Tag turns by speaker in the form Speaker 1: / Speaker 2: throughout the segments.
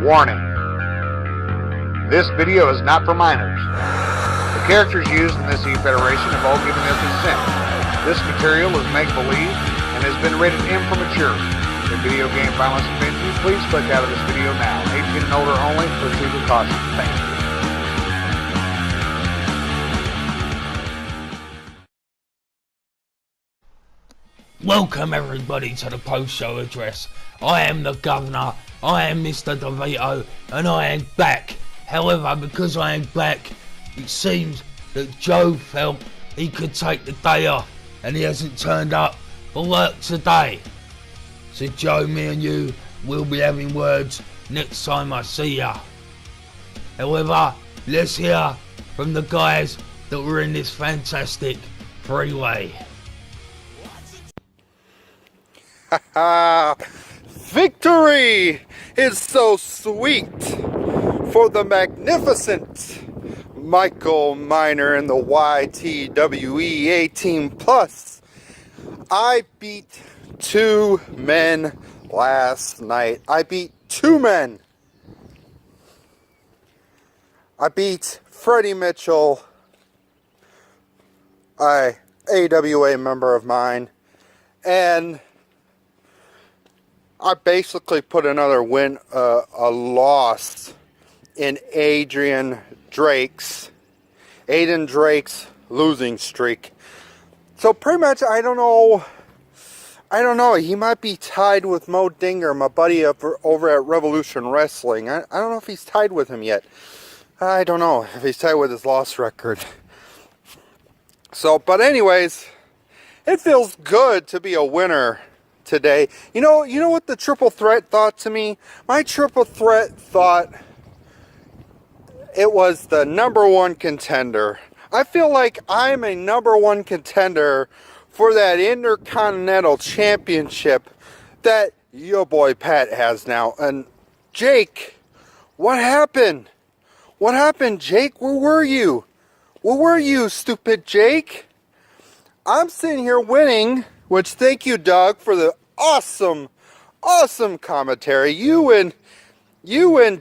Speaker 1: Warning. This video is not for minors. The characters used in this e-federation have all given their consent. This material is make-believe and has been rated M for mature. If video game violence offends you, please click out of this video now. 18 and older only. Proceed with caution. Thank you.
Speaker 2: Welcome everybody to the post-show address. I am the Governor, I am Mr. DeVito, and I am back. However, because I am back, it seems that Joe felt he could take the day off, and he hasn't turned up for work today. So Joe, me and you will be having words next time I see ya. However, let's hear from the guys that were in this fantastic three-way.
Speaker 3: Victory is so sweet for the magnificent Michael Minor and the YTWE 18+. I beat 2 men last night. I beat 2 men. I beat Freddie Mitchell, a AWA member of mine, and I basically put another win, a loss in Aidan Drake's losing streak. So pretty much, I don't know, he might be tied with Mo Dinger, my buddy over at Revolution Wrestling. I don't know if he's tied with him yet. I don't know if he's tied with his loss record. So, but anyways, it feels good to be a winner today. You know what the triple threat thought to me? My triple threat thought it was the #1 contender. I feel like I'm a #1 contender for that Intercontinental Championship that your boy Pat has now. And Jake, what happened? What happened, Jake? Where were you? Where were you, stupid Jake? I'm sitting here winning, which thank you, Doug, for the awesome commentary. You and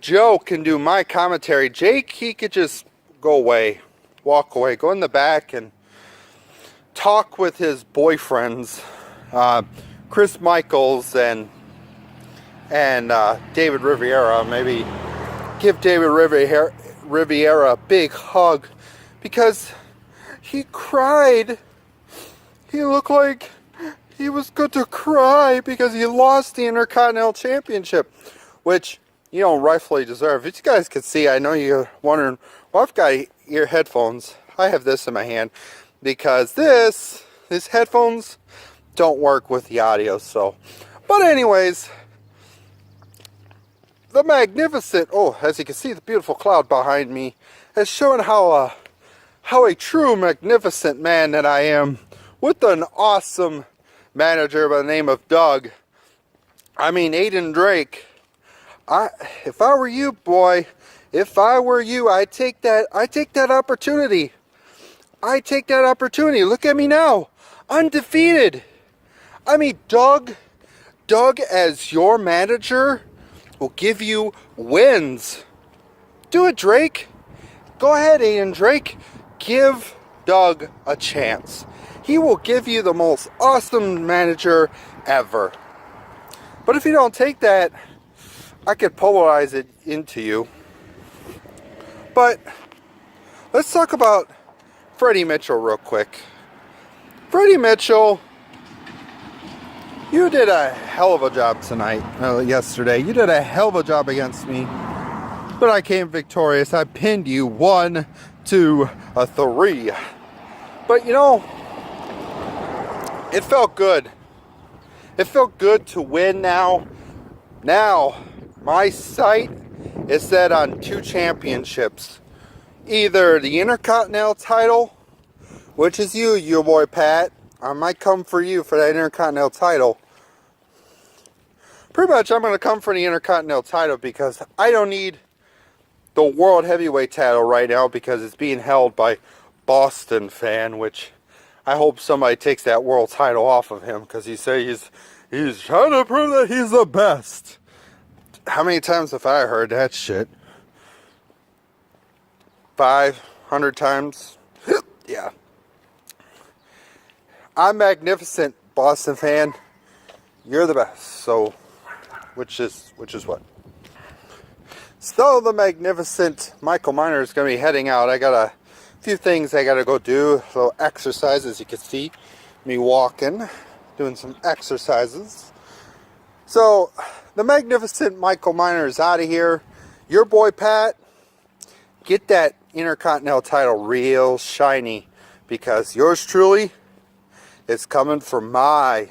Speaker 3: Joe can do my commentary. Jake, he could just go away, walk away, go in the back and talk with his boyfriends, Chris Michaels and David Rivera. Maybe give David Rivera a big hug because he cried. He looked like he was good to cry because he lost the Intercontinental Championship, which you don't rightfully deserve. As you guys can see, I know you're wondering, well, I've got ear headphones. I have this in my hand because these headphones don't work with the audio. So, but anyways, the magnificent, as you can see, the beautiful cloud behind me has shown how a true magnificent man that I am, with an awesome manager by the name of Doug. I mean, Aidan Drake. If I were you, boy, if I were you, I'd take that opportunity. I take that opportunity. Look at me now, undefeated. I mean, Doug as your manager will give you wins. Do it, Drake. Go ahead, Aidan Drake. Give Doug a chance. He will give you the most awesome manager ever. But if you don't take that, I could polarize it into you. But let's talk about Freddie Mitchell real quick. Freddie Mitchell, you did a hell of a job yesterday. You did a hell of a job against me. But I came victorious. I pinned you 1, 2, 3. But you know, it felt good. It felt good to win now. Now, my sight is set on 2 championships. Either the Intercontinental title, which is you, your boy Pat. I might come for you for that Intercontinental title. Pretty much, I'm going to come for the Intercontinental title because I don't need the World Heavyweight title right now because it's being held by Boston fan, which I hope somebody takes that world title off of him because he says he's trying to prove that he's the best. How many times have I heard that shit? 500 times? Yeah. I'm magnificent, Boston fan. You're the best. So, which is what? So the magnificent Michael Miner is going to be heading out. I got a few things I got to go do. A little exercise, as you can see. Me walking, doing some exercises. So, the magnificent Michael Miner is out of here. Your boy Pat, get that Intercontinental title real shiny, because yours truly is coming for my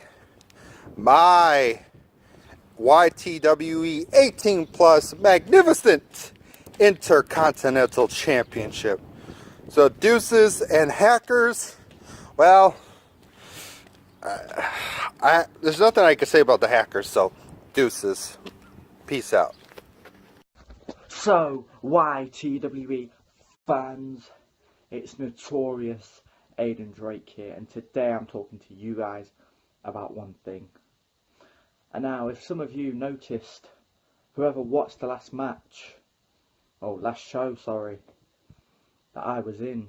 Speaker 3: YTWE 18 plus magnificent Intercontinental Championship. So deuces and hackers, well, there's nothing I can say about the hackers, so deuces. Peace out.
Speaker 4: So, YTWE fans, it's notorious Aidan Drake here, and today I'm talking to you guys about one thing. And now, if some of you noticed, whoever watched the last show, that I was in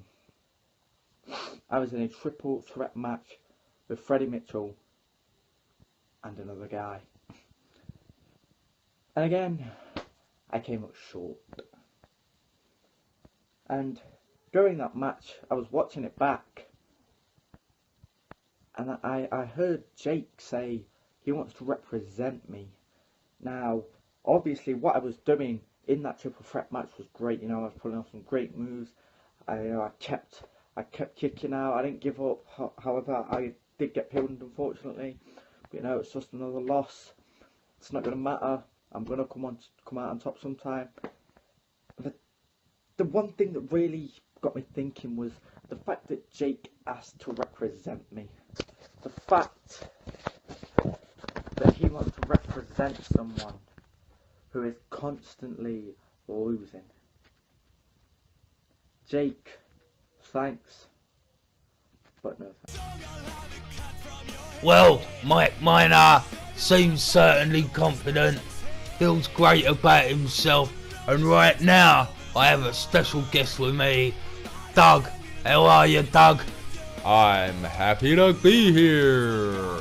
Speaker 4: a triple threat match with Freddie Mitchell and another guy. And again, I came up short. And during that match, I was watching it back, and I heard Jake say he wants to represent me. Now, obviously, what I was doing in that triple threat match was great. You know, I was pulling off some great moves. I kept kicking out. I didn't give up. However, I did get pinned, unfortunately. But, you know, it's just another loss. It's not going to matter. I'm going to come out on top sometime. The one thing that really got me thinking was the fact that Jake asked to represent me. The fact that he wants to represent someone who is constantly losing. Jake, thanks, but no thanks.
Speaker 2: Well, Mike Miner seems certainly confident, feels great about himself, and right now I have a special guest with me, Doug. How are you, Doug?
Speaker 5: I'm happy to be here.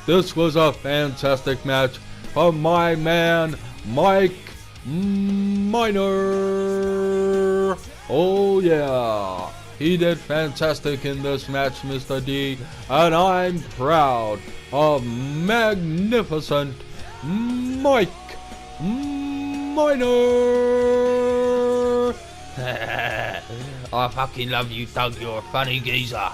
Speaker 5: This was a fantastic match from my man, Mike Miner. Oh yeah, he did fantastic in this match, Mr. D, and I'm proud of magnificent Mike Miner.
Speaker 2: I fucking love you, Doug. You're a funny geezer.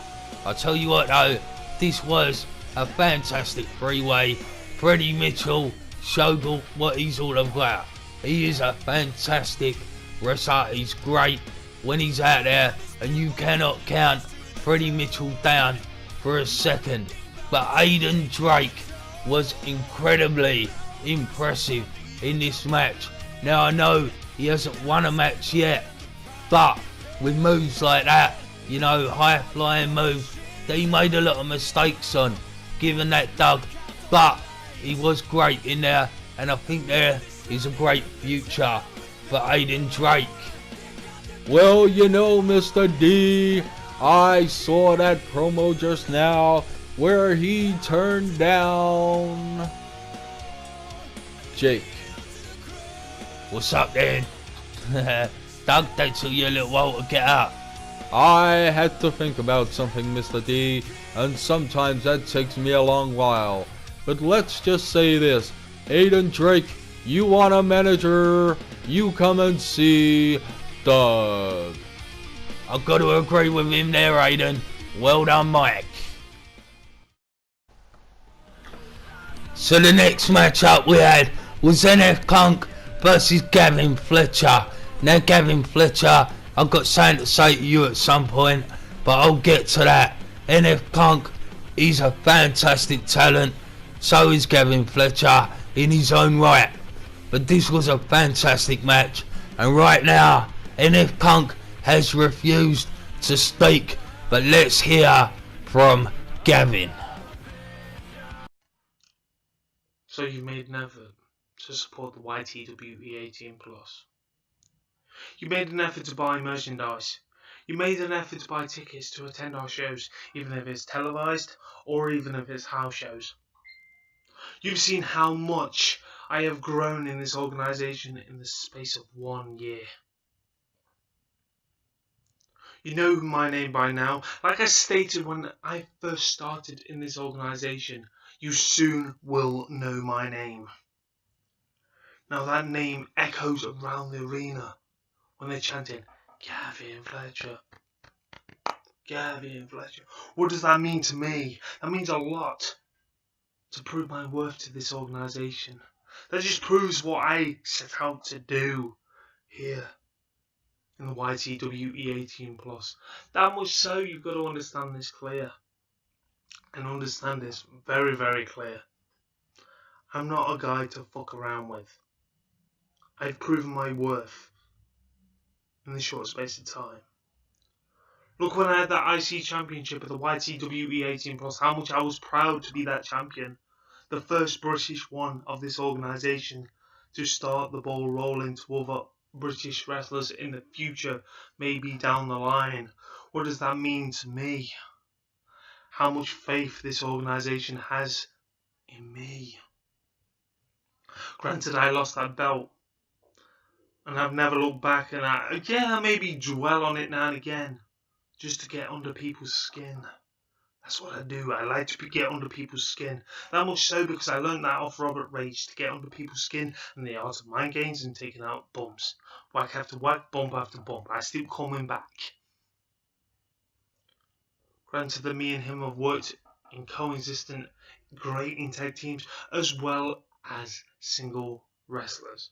Speaker 2: I tell you what though, this was a fantastic three-way. Freddie Mitchell showed what he's all about. He is a fantastic wrestler. He's great when he's out there, and you cannot count Freddie Mitchell down for a second. But Aidan Drake was incredibly impressive in this match. Now I know he hasn't won a match yet, but with moves like that, you know, high flying moves that he made a lot of mistakes on, given that Doug, but he was great in there, and I think there is a great future for Aidan Drake.
Speaker 5: Well, you know, Mr. D, I saw that promo just now where he turned down Jake.
Speaker 2: What's up then? Doug, that took you a little while to get out.
Speaker 5: I had to think about something, Mr. D, and sometimes that takes me a long while. But let's just say this, Aidan Drake, you want a manager, you come and see Doug.
Speaker 2: I've got to agree with him there, Aidan. Well done, Mike. So the next matchup we had was NF Punk versus Gavin Fletcher. Now Gavin Fletcher, I've got something to say to you at some point, but I'll get to that. NF Punk, he's a fantastic talent, so is Gavin Fletcher in his own right. But this was a fantastic match, and right now, NF Punk has refused to speak, but let's hear from Gavin.
Speaker 6: So you made an effort
Speaker 2: to support the YTWE 18+. You made an effort to buy merchandise. You made an effort to buy tickets to attend our shows, even if it's televised or even if it's house shows. You've seen how much I have grown in this organisation in the space of 1 year. You know my name by now. Like I stated when I first started in this organisation, you soon will know my name. Now that name echoes around the arena when they're chanting, Gavin Fletcher. Gavin Fletcher. What does that mean to me? That means a lot to prove my worth to this organisation. That just proves what I set out to do here in the YTWE 18+. That much so, you've got to understand this clear. And understand this very, very clear. I'm not a guy to fuck around with. I've proven my worth in this short space of time. Look, when I had that IC championship at the YTWE 18+, how much I was proud to be that champion. The first British one of this organisation to start the ball rolling to other British wrestlers in the future, maybe down the line. What does that mean to me? How much faith this organisation has in me. Granted, I lost that belt, and I've never looked back, and I maybe dwell on it now and again, just to get under people's skin. That's what I do. I like to get under people's skin. That much so because I learned that off Roburtrage, to get under people's skin and the art of mind games and taking out bumps. Whack after whack, bump after bump. I still coming back. Granted that me and him have worked in coexistent, great in tag teams as well as single wrestlers.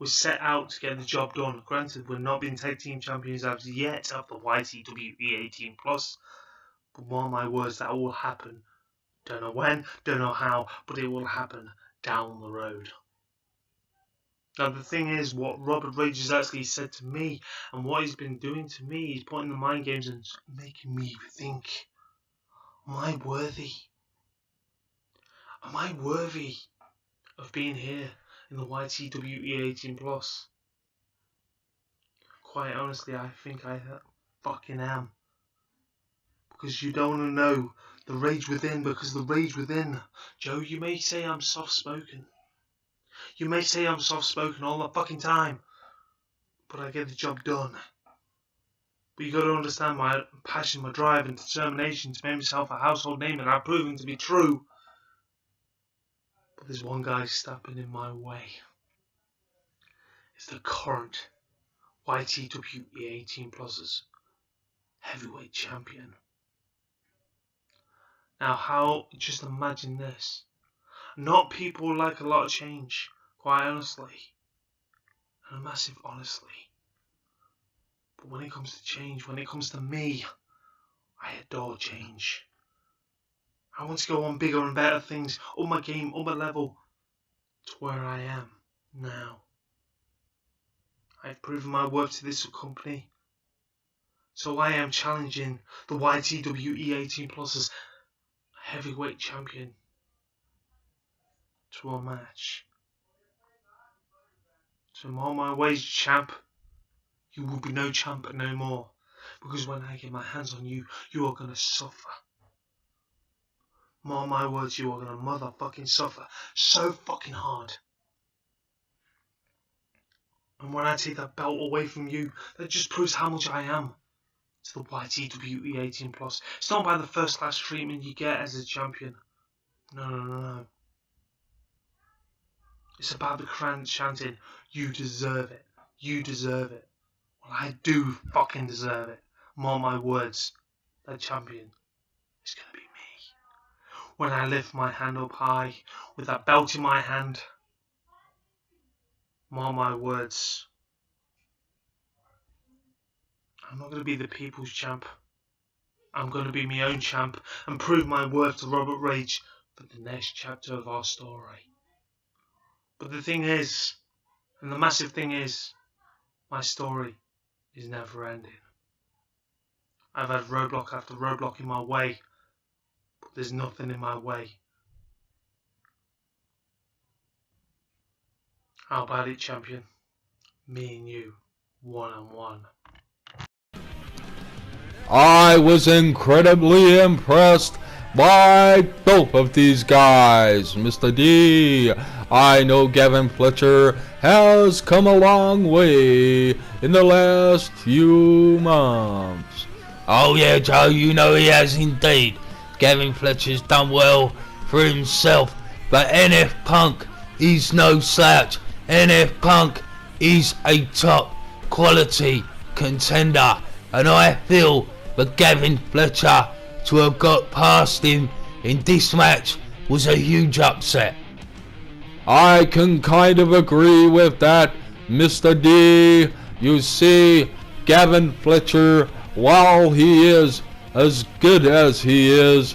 Speaker 2: We set out to get the job done. Granted, we've not been tag team champions as yet of the YTWE 18+. But mark my words, that will happen. Don't know when, don't know how, but it will happen down the road. Now the thing is, what Roburtrage has actually said to me, and what he's been doing to me, he's putting the mind games and making me think, am I worthy? Am I worthy of being here in the YTWE 18+? Quite honestly, I think I fucking am. Because you don't want to know the rage within, because the rage within, Joe, you may say I'm soft-spoken. You may say I'm soft-spoken all the fucking time, but I get the job done. But you got to understand my passion, my drive and determination to make myself a household name, and I've proven to be true. But there's one guy stepping in my way. It's the current YTWE 18+'s heavyweight champion. Now, just imagine this. Not people like a lot of change, quite honestly. And a massive honestly. But when it comes to change, when it comes to me, I adore change. I want to go on bigger and better things, up my game, up my level, to where I am now. I've proven my worth to this company. So I am challenging the YTWE 18+'s heavyweight champion to a match. So mark my words, champ, you will be no champ no more. Because when I get my hands on you, you are going to suffer. Mark my words, you are going to motherfucking suffer so fucking hard. And when I take that belt away from you, that just proves how much I am to the YTWE 18+. It's not by the first class treatment you get as a champion. No. It's about the crowd chanting, you deserve it. You deserve it. Well, I do fucking deserve it. Mark my words, that champion is going to be me. When I lift my hand up high with that belt in my hand, mark my words, I'm not going to be the people's champ. I'm going to be my own champ and prove my worth to Roburtrage for the next chapter of our story. But the thing is, and the massive thing is, my story is never ending. I've had roadblock after roadblock in my way, but there's nothing in my way.
Speaker 6: How about it, champion? Me and you, one-on-one.
Speaker 5: I was incredibly impressed by both of these guys. Mr. D, I know Gavin Fletcher has come a long way in the last few months.
Speaker 2: Oh yeah, Joe, you know he has indeed. Gavin Fletcher's done well for himself, but NF Punk is no slouch. NF Punk is a top quality contender, and I feel that Gavin Fletcher to have got past him in this match was a huge upset.
Speaker 5: I can kind of agree with that, Mr. D. You see, Gavin Fletcher, while he is as good as he is,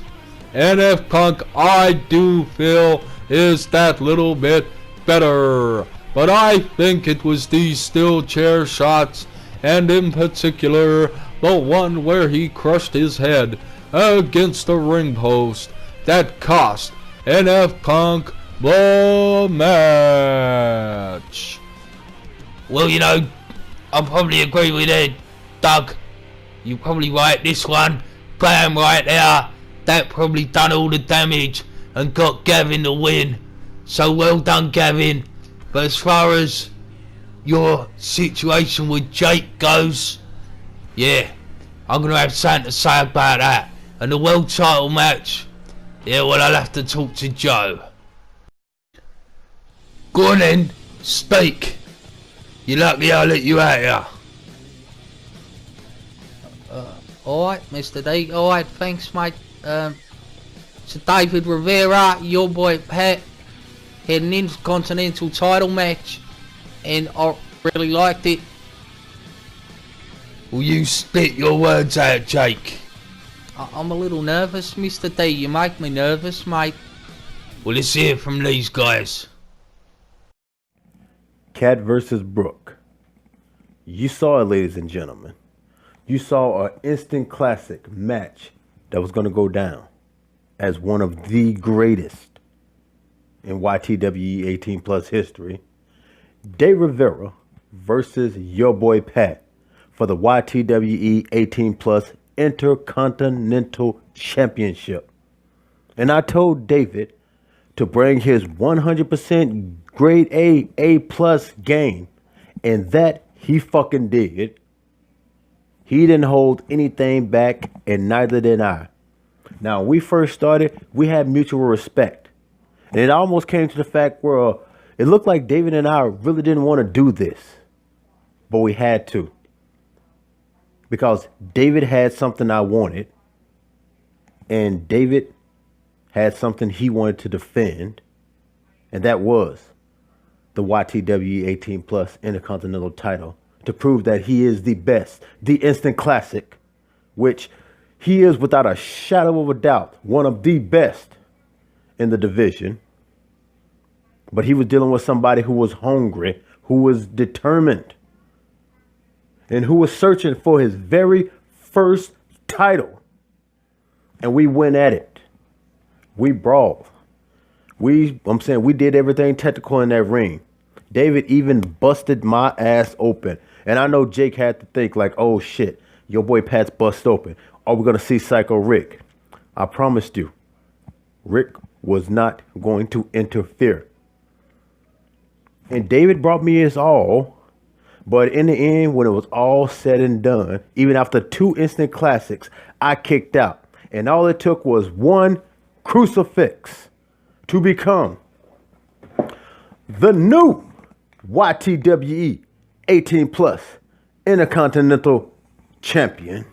Speaker 5: NF Punk, I do feel, is that little bit better. But I think it was these steel chair shots, and in particular, the one where he crushed his head against the ring post, that cost NF Punk the match.
Speaker 2: Well, you know, I probably agree with Ed, Doug. You probably right, this one, bam, right there, that probably done all the damage and got Gavin the win. So well done, Gavin. But as far as your situation with Jake goes, yeah, I'm going to have something to say about that. And the world title match, yeah, well, I'll have to talk to Joe. Go on then, speak. You're lucky I let you out here.
Speaker 7: Alright, Mr. D. Alright, thanks, mate. So David Rivera, your boy Pat, had an Intercontinental title match, and I really liked it.
Speaker 2: Will you spit your words out, Jake?
Speaker 7: I'm a little nervous, Mr. D. You make me nervous, mate.
Speaker 2: Well, let's hear from these guys.
Speaker 8: Cat versus Brooke. You saw it, ladies and gentlemen. You saw an instant classic match that was going to go down as one of the greatest in YTWE 18 plus history. Dave Rivera versus your boy Pat for the YTWE 18 plus Intercontinental Championship. And I told David to bring his 100% grade A plus game, and that he fucking did. He didn't hold anything back, and neither did I. Now, when we first started, we had mutual respect. And it almost came to the fact where it looked like David and I really didn't want to do this. But we had to. Because David had something I wanted. And David had something he wanted to defend. And that was the YTWE 18 plus Intercontinental title. To prove that he is the best, the instant classic, which he is without a shadow of a doubt, one of the best in the division. But he was dealing with somebody who was hungry, who was determined, and who was searching for his very first title. And we went at it. We brawled. We did everything technical in that ring. David even busted my ass open. And I know Jake had to think like, oh shit, your boy Pat's bust open. Are we going to see Psycho Rick? I promised you, Rick was not going to interfere. And David brought me his all. But in the end, when it was all said and done, even after 2 instant classics, I kicked out. And all it took was 1 crucifix to become the new YTWE 18 plus Intercontinental Champion.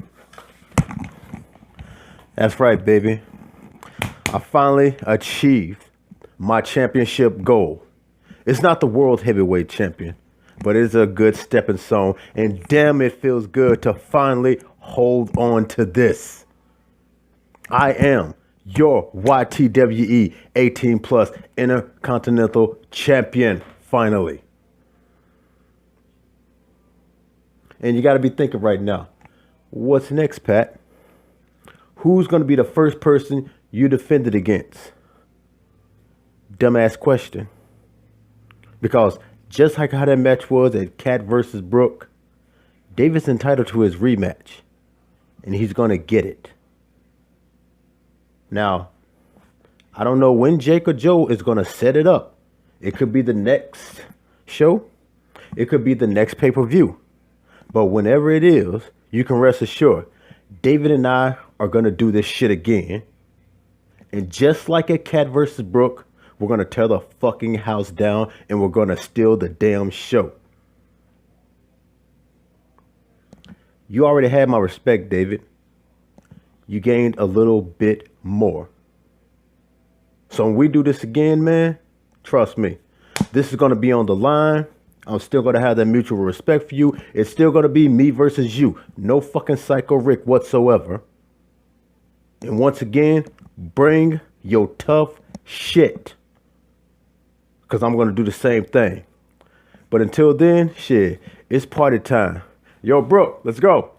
Speaker 8: That's right, baby. I finally achieved my championship goal. It's not the world heavyweight champion, but it's a good stepping stone. And damn, it feels good to finally hold on to this. I am your YTWE 18 plus Intercontinental Champion, finally. And you got to be thinking right now, what's next, Pat? Who's going to be the first person you defended against? Dumbass question. Because just like how that match was at Cat versus Brooke, David's entitled to his rematch, and he's going to get it. Now, I don't know when Jake or Joe is going to set it up. It could be the next show. It could be the next pay-per-view. But whenever it is, you can rest assured, David and I are going to do this shit again. And just like at Cat versus Brooke, we're going to tear the fucking house down and we're going to steal the damn show. You already had my respect, David. You gained a little bit more. So when we do this again, man, trust me, this is going to be on the line. I'm still going to have that mutual respect for you. It's still going to be me versus you. No fucking Psycho Rick whatsoever. And once again, bring your tough shit. Because I'm going to do the same thing. But until then, shit, it's party time. Yo, Brooke, let's go.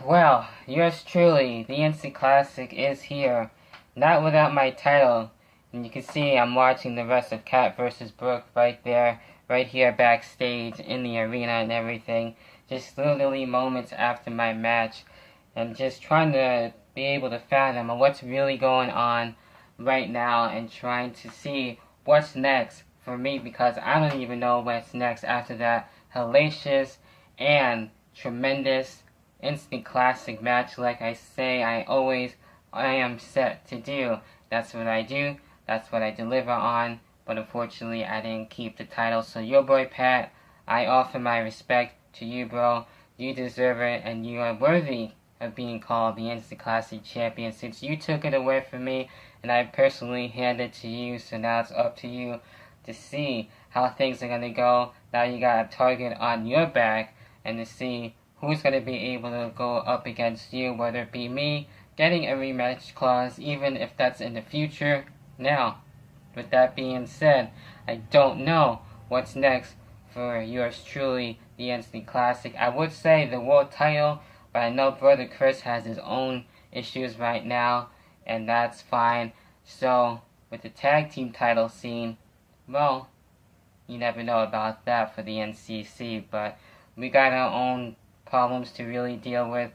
Speaker 9: Well, yours truly, the Instant Classic is here. Not without my title. And you can see I'm watching the rest of Cat vs. Brooke right there, right here backstage in the arena and everything. Just literally moments after my match. And just trying to be able to fathom what's really going on right now and trying to see what's next for me, because I don't even know what's next after that hellacious and tremendous Instant Classic match. Like I say, I am set to do. That's what I do. That's what I deliver on. But unfortunately, I didn't keep the title. So your boy Pat, I offer my respect to you, bro. You deserve it, and you are worthy of being called the Instant Classic Champion since you took it away from me, and I personally handed it to you. So now it's up to you to see how things are gonna go. Now you got a target on your back, and to see who's going to be able to go up against you, whether it be me getting a rematch clause, even if that's in the future. Now, with that being said, I don't know what's next for yours truly, the Instant Classic. I would say the world title, but I know Brother Chris has his own issues right now, and that's fine. So, with the tag team title scene, well, you never know about that for the NCC, but we got our own problems to really deal with,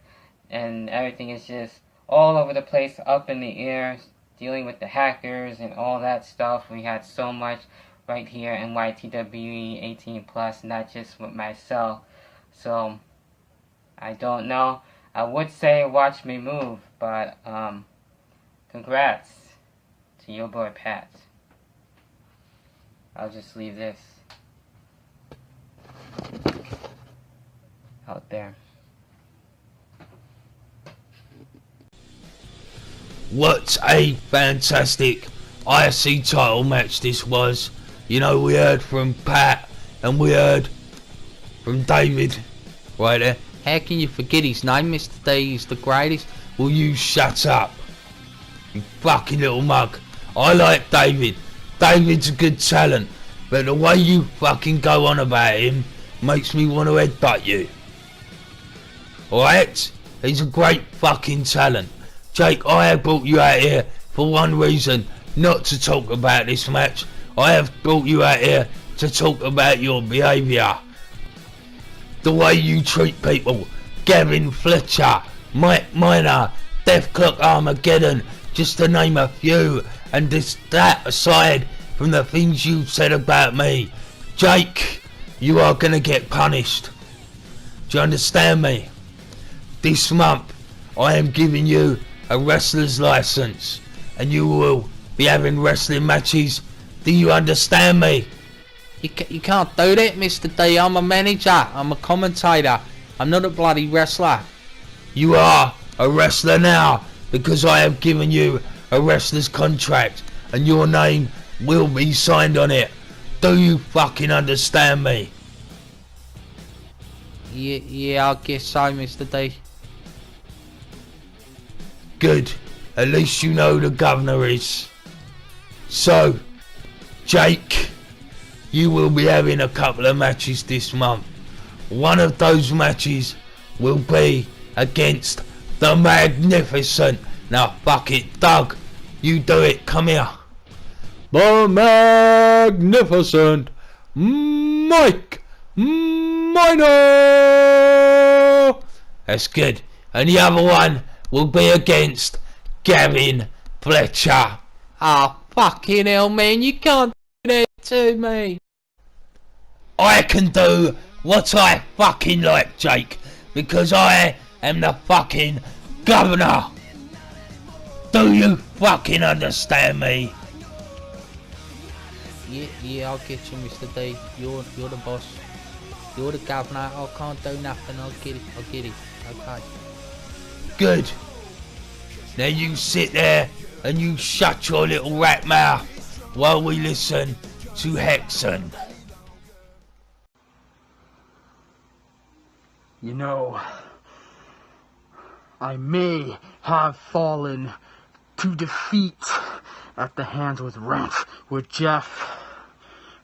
Speaker 9: and everything is just all over the place, up in the air, dealing with the hackers and all that stuff. We had so much right here in YTWE 18+, not just with myself. So I don't know. I would say watch me move, but congrats to your boy Pat. I'll just leave this out there.
Speaker 2: What a fantastic IC title match this was. You know, we heard from Pat and we heard from David right there.
Speaker 7: How can you forget his name, Mr. D? He's the greatest.
Speaker 2: Will you shut up, you fucking little mug? I like David. David's a good talent, but the way you fucking go on about him makes me want to headbutt you. Alright? He's a great fucking talent. Jake, I have brought you out here for one reason, not to talk about this match. I have brought you out here to talk about your behaviour. The way you treat people. Gavin Fletcher, Mike Minor, Death Clock Armageddon, just to name a few. And that aside from the things you've said about me, Jake, you are gonna get punished. Do you understand me? This month, I am giving you a wrestler's license, and you will be having wrestling matches. Do you understand me?
Speaker 7: You can't do that, Mr. D. I'm a manager. I'm a commentator. I'm not a bloody wrestler.
Speaker 2: You are a wrestler now, because I have given you a wrestler's contract, and your name will be signed on it. Do you fucking understand me?
Speaker 7: Yeah, I guess so, Mr. D.
Speaker 2: Good. At least you know the Guv'nor is. So, Jake, you will be having a couple of matches this month. One of those matches will be against the magnificent. Now fuck it, Doug, you do it, come here.
Speaker 5: The magnificent Mike Minor.
Speaker 2: That's good. And the other one will be against Gavin Fletcher.
Speaker 7: Oh, fucking hell, man, you can't do that to me.
Speaker 2: I can do what I fucking like, Jake, because I am the fucking governor. Do you fucking understand me?
Speaker 7: Yeah, I'll get you, Mr. D. You're the boss. You're the governor. I can't do nothing. I'll get it. Okay.
Speaker 2: Good. Now you sit there and you shut your little rat mouth while we listen to Hexen.
Speaker 10: You know, I may have fallen to defeat at the hands with RantWithJeff,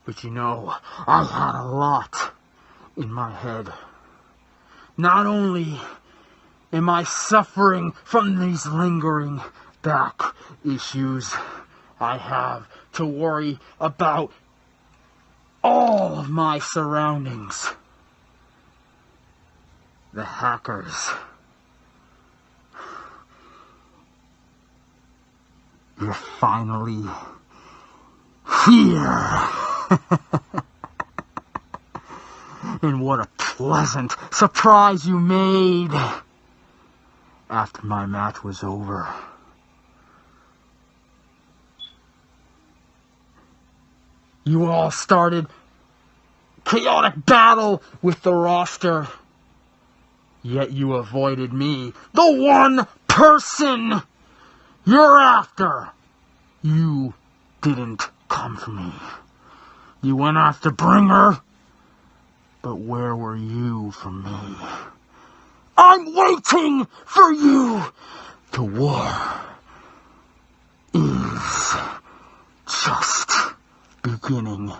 Speaker 10: but you know, I had a lot in my head. Not only am I suffering from these lingering back issues, I have to worry about all of my surroundings. The hackers. You're finally here. And what a pleasant surprise you made after my match was over. You all started chaotic battle with the roster. Yet you avoided me, the one person you're after. You didn't come for me. You went after Bringer, but where were you for me? I'm waiting for you. The war is just beginning.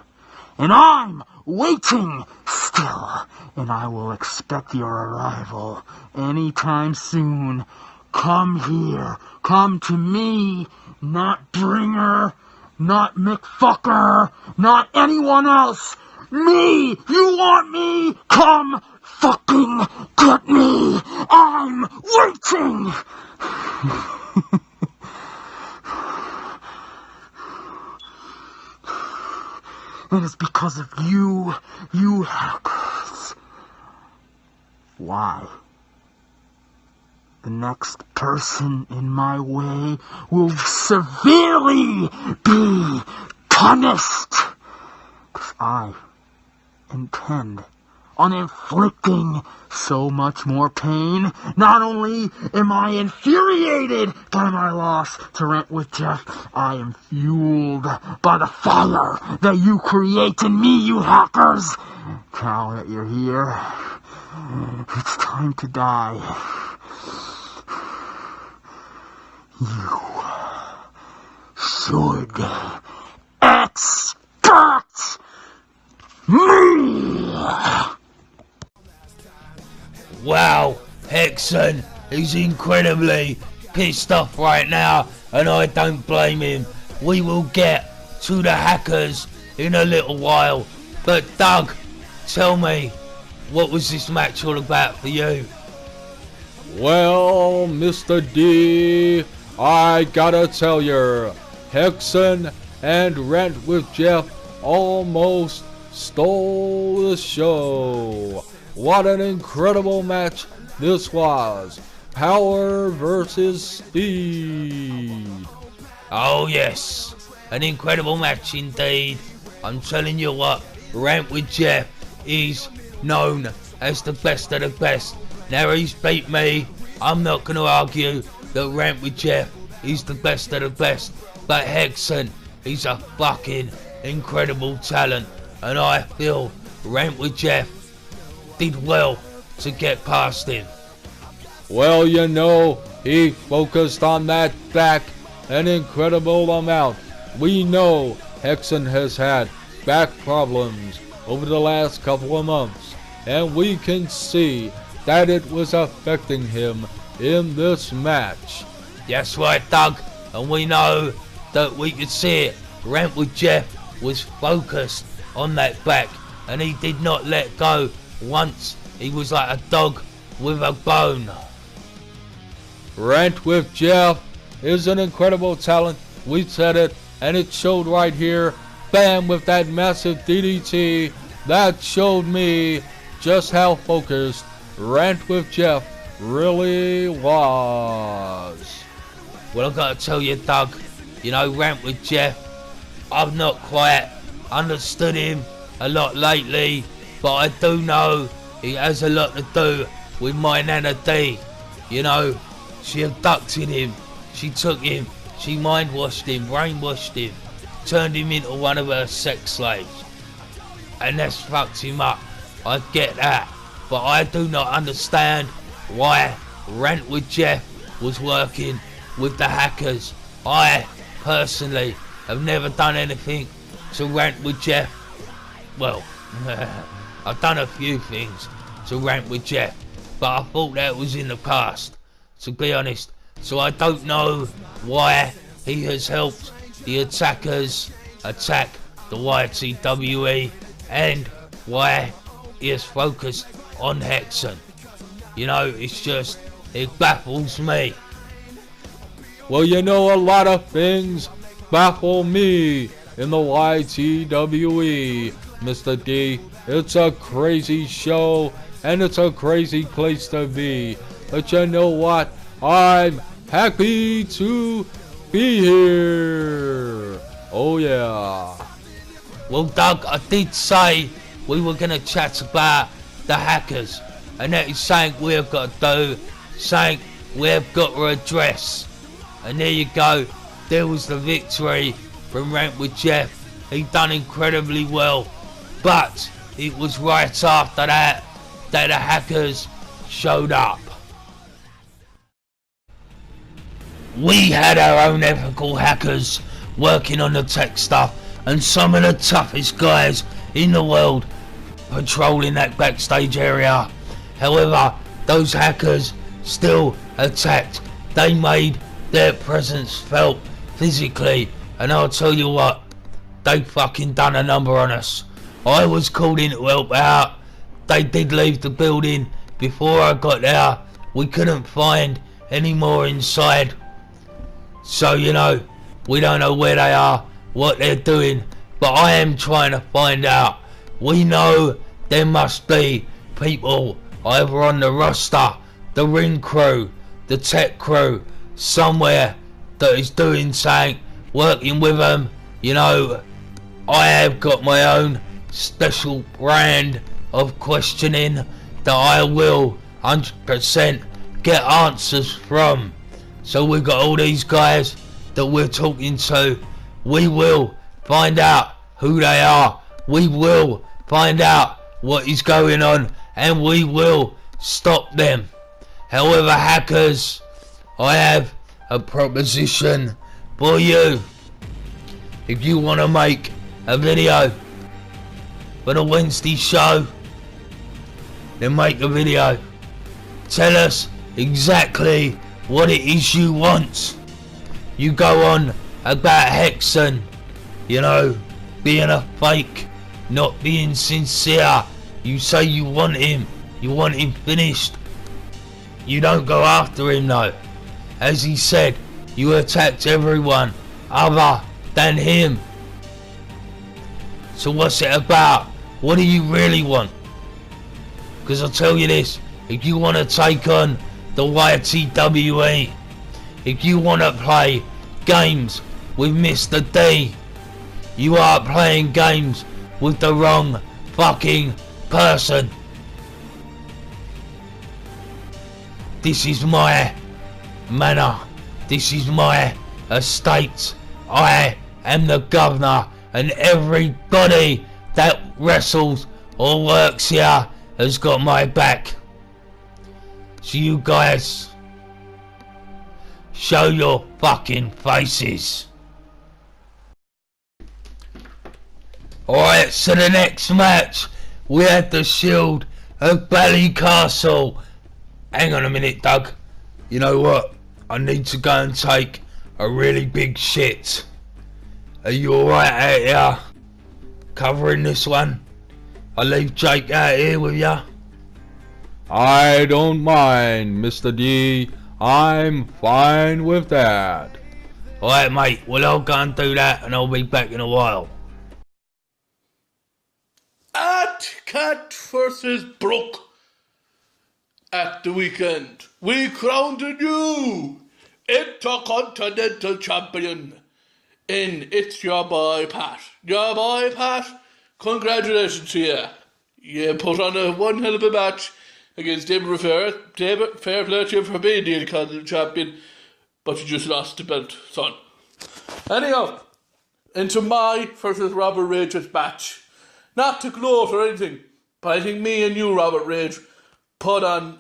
Speaker 10: And I'm waiting still, and I will expect your arrival anytime soon. Come here, come to me, not Bringer, not McFucker, not anyone else. Me, you want me? Come fucking get me. I'm waiting. And it's because of you hackers. Why? The next person in my way will severely be punished. 'Cause I intend on inflicting so much more pain. Not only am I infuriated by my loss to RantWithJeff, I am fueled by the fire that you create in me, you hackers. Now that you're here, it's time to die. You should expect me.
Speaker 2: Wow, Hexen is incredibly pissed off right now, and I don't blame him. We will get to the hackers in a little while. But Doug, tell me, what was this match all about for you?
Speaker 5: Well, Mr. D, I gotta tell you, Hexen and RantWithJeff almost stole the show. What an incredible match this was. Power versus speed.
Speaker 2: Oh yes, an incredible match indeed. I'm telling you what, RantWithJeff is known as the best of the best. Now he's beat me. I'm not going to argue that RantWithJeff is the best of the best. But Hexen, he's a fucking incredible talent. And I feel RantWithJeff did well to get past him.
Speaker 5: Well, you know, he focused on that back an incredible amount. We know Hexen has had back problems over the last couple of months, and we can see that it was affecting him in this match.
Speaker 2: That's right, Doug, and we know that we could see it. RantWithJeff was focused on that back, and he did not let go once. He was like a dog with a bone.
Speaker 5: RantWithJeff is an incredible talent. We said it, and it showed right here. Bam, with that massive DDT. That showed me just how focused RantWithJeff really was.
Speaker 2: Well, I've got to tell you, Doug, you know, RantWithJeff, I've not quite understood him a lot lately, but I do know he has a lot to do with my Nana D. You know, she abducted him, she took him, she mind-washed him, brainwashed him, turned him into one of her sex slaves. And that's fucked him up. I get that. But I do not understand why RantWithJeff was working with the hackers. I personally have never done anything to RantWithJeff. Well, I've done a few things to RantWithJeff, but I thought that was in the past, to be honest. So I don't know why he has helped the attackers attack the YTWE and why he is focused on Hexen. You know, it's just, it baffles me.
Speaker 5: Well, you know, a lot of things baffle me in the YTWE, Mr. D. It's a crazy show, and it's a crazy place to be. But you know what? I'm happy to be here. Oh, yeah.
Speaker 2: Well, Doug, I did say we were going to chat about the hackers, and that is something we've got to do, something we've got to address. And there you go, there was the victory from RantWithJeff. He done incredibly well, but it was right after that that the hackers showed up. We had our own ethical hackers working on the tech stuff, and some of the toughest guys in the world patrolling that backstage area. However, those hackers still attacked. They made their presence felt physically, and I'll tell you what, they fucking done a number on us. I was called in to help out. They did leave the building before I got there. We couldn't find any more inside. So, you know, we don't know where they are, what they're doing, but I am trying to find out. We know there must be people either on the roster, the ring crew, the tech crew, somewhere that is doing something, working with them. You know, I have got my own special brand of questioning that I will 100% get answers from. So we've got all these guys that we're talking to. We will find out who they are. We will find out what is going on, and we will stop them. However, hackers, I have a proposition for you. If you want to make a video for the Wednesday show, then make a video. Tell us exactly what it is you want. You go on about Hexen, you know, being a fake, not being sincere. You say you want him finished. You don't go after him though. As he said, you attacked everyone other than him. So what's it about? What do you really want? Because I'll tell you this, if you want to take on the YTWE, if you want to play games with Mr. D, you are playing games with the wrong fucking person. This is my manor. This is my estate. I am the governor, and everybody that wrestles or works here has got my back. So you guys, show your fucking faces. Alright, so the next match, we had the Shield of Ballycastle Hang on a minute, Doug. You know what? I need to go and take a really big shit. Are you alright out here? Covering this one? I leave Jake out here with ya?
Speaker 5: I don't mind, Mr. D. I'm fine with that.
Speaker 2: Alright, mate. Well, I'll go and do that, and I'll be back in a while.
Speaker 6: At Cat versus Brooke at the weekend, we crowned a new Intercontinental Champion in It's Your Boy Pat. Your boy Pat, congratulations to you. You put on a one hell of a match against David Rivera. David, fair play to you for being the Intercontinental Champion, but you just lost the belt, son. Anyhow, into my versus Roburtrage's match. Not to gloat or anything, but I think me and you, Roburtrage, put on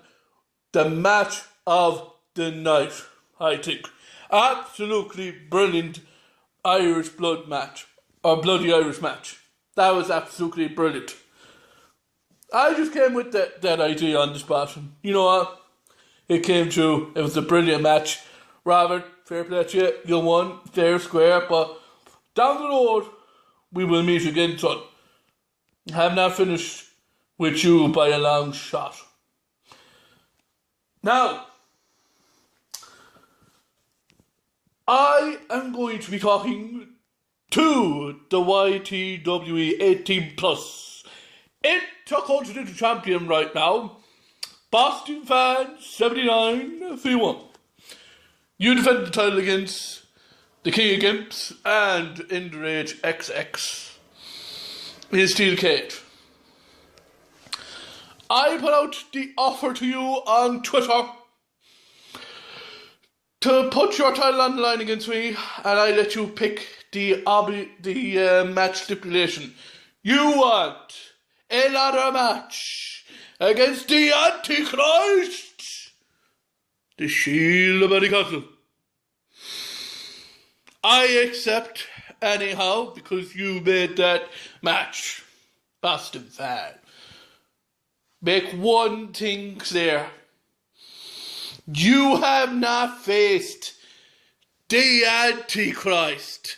Speaker 6: the match of the night, I think. Absolutely brilliant Irish blood match, or bloody Irish match. That was absolutely brilliant. I just came with that idea on the spot. And you know what? It came true. It was a brilliant match. Robert, fair play to you. You won, fair square, but down the road, we will meet again, son. Have not finished with you by a long shot. Now, I am going to be talking to the YTWE 18 plus Intercontinental Champion right now, Boston Fan 79 V1. You defended the title against the King of Gimps and NragedXX. His steel cage. I put out the offer to you on Twitter to put your title on the line against me, and I let you pick the match stipulation. You want another match against the Antichrist, the Shield of Ballycastle. I accept anyhow, because you made that match, Boston Fan. Make one thing clear. You have not faced the Antichrist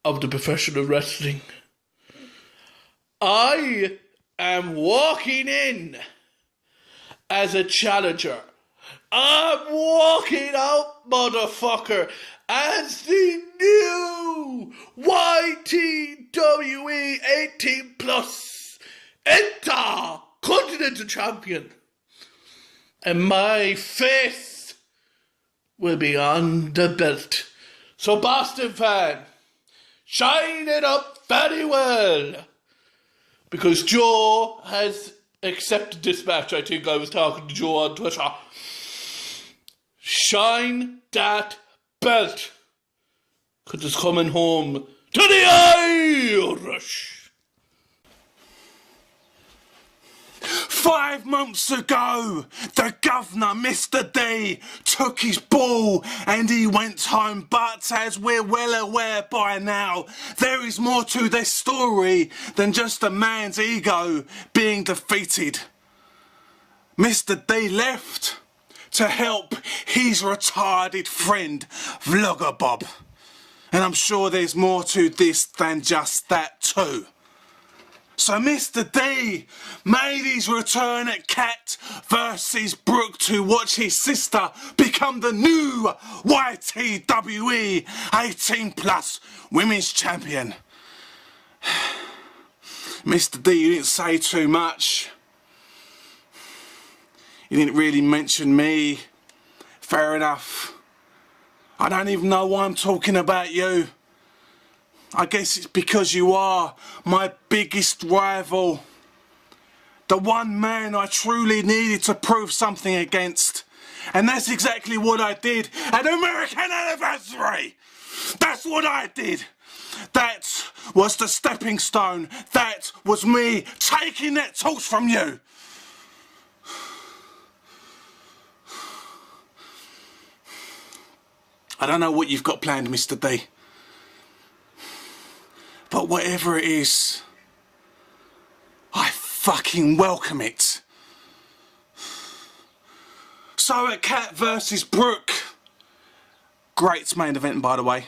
Speaker 6: of the professional wrestling. I am walking in as a challenger. I'm walking out, motherfucker, as the new YTWE 18 plus Intercontinental Champion. And my face will be on the belt. So Boston Fan, shine it up very well. Because Joe has accepted this match. I think I was talking to Joe on Twitter. Shine that belt, because it's coming home to the Irish.
Speaker 10: 5 months ago, the Guv'nor, Mr. D, took his ball and he went home. But as we're well aware by now, there is more to this story than just a man's ego being defeated. Mr. D left to help his retarded friend, Vlogger Bob. And I'm sure there's more to this than just that too. So Mr. D made his return at Cat versus Brooke to watch his sister become the new YTWE 18 plus Women's Champion. Mr. D, you didn't say too much. You didn't really mention me. Fair enough. I don't even know why I'm talking about you. I guess it's because you are my biggest rival. The one man I truly needed to prove something against. And that's exactly what I did at American Anniversary. That's what I did. That was the stepping stone. That was me taking that torch from you. I don't know what you've got planned, Mr. D. But whatever it is, I fucking welcome it.
Speaker 11: Also at Cat vs Brooke. Great main event, by the way.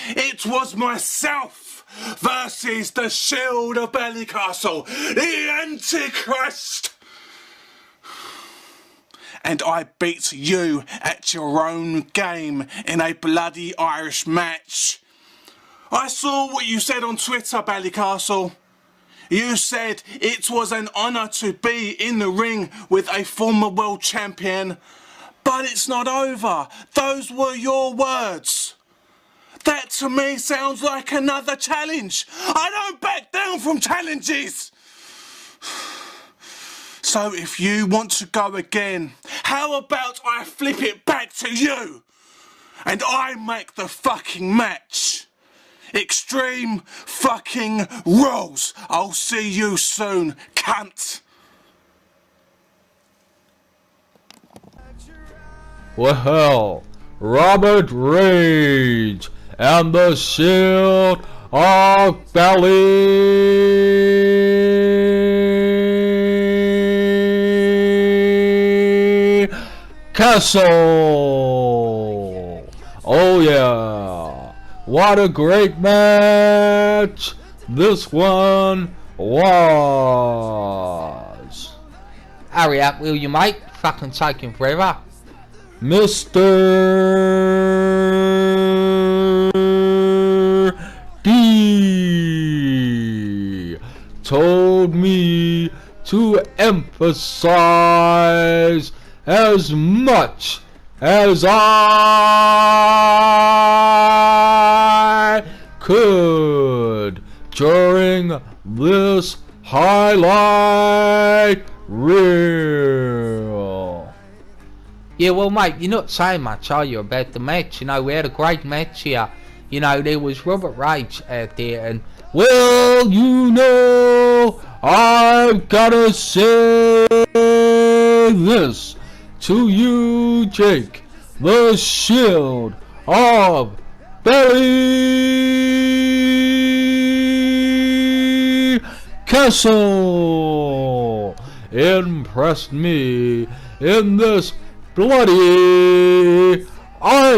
Speaker 11: It was myself versus the Shield of Ballycastle, the Antichrist. And I beat you at your own game in a bloody Irish match. I saw what you said on Twitter, Ballycastle. You said it was an honour to be in the ring with a former world champion. But it's not over. Those were your words. That to me sounds like another challenge. I don't back down from challenges. So if you want to go again, how about I flip it back to you and I make the fucking match? Extreme fucking rules. I'll see you soon, cunt.
Speaker 5: Well, Roburtrage and the Shield of Ballycastle. Oh yeah, what a great match this one was.
Speaker 7: Hurry up, will you, mate? Fucking taking forever.
Speaker 5: Mr. D told me to emphasize as much as I could during this highlight reel.
Speaker 7: Yeah, well, mate, you're not saying much, are you, about the match? You know, we had a great match here. You know, there was Roburtrage out there, and, well, you know, I've gotta say this to you, Jake, the Shield of Ballycastle impressed me in this bloody Irish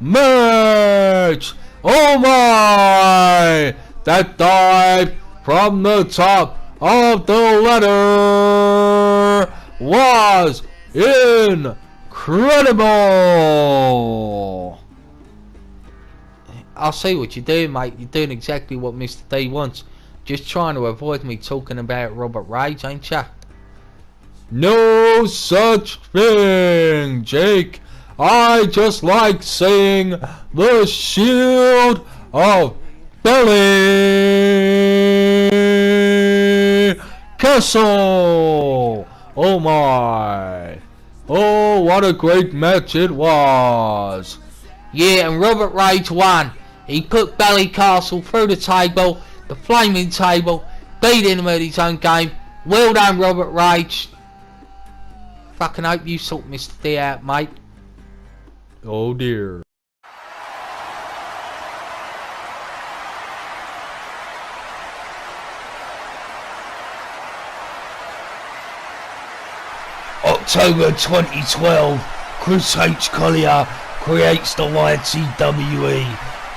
Speaker 7: match. Oh my, that dive from the top of the ladder was incredible. I'll see what you're doing, mate. You're doing exactly what Mr. D wants. Just trying to avoid me talking about Roburtrage, ain't ya?
Speaker 5: No such thing, Jake. I just like saying the Shield of Ballycastle. Oh my. Oh, what a great match it was.
Speaker 7: Yeah, and Roburtrage won. He put Ballycastle through the table, the flaming table, beating him at his own game. Well done, Roburtrage. Fucking hope you sort Mr. D out, mate.
Speaker 5: Oh dear.
Speaker 2: October 2012, Chris H. Collier creates the YTWE.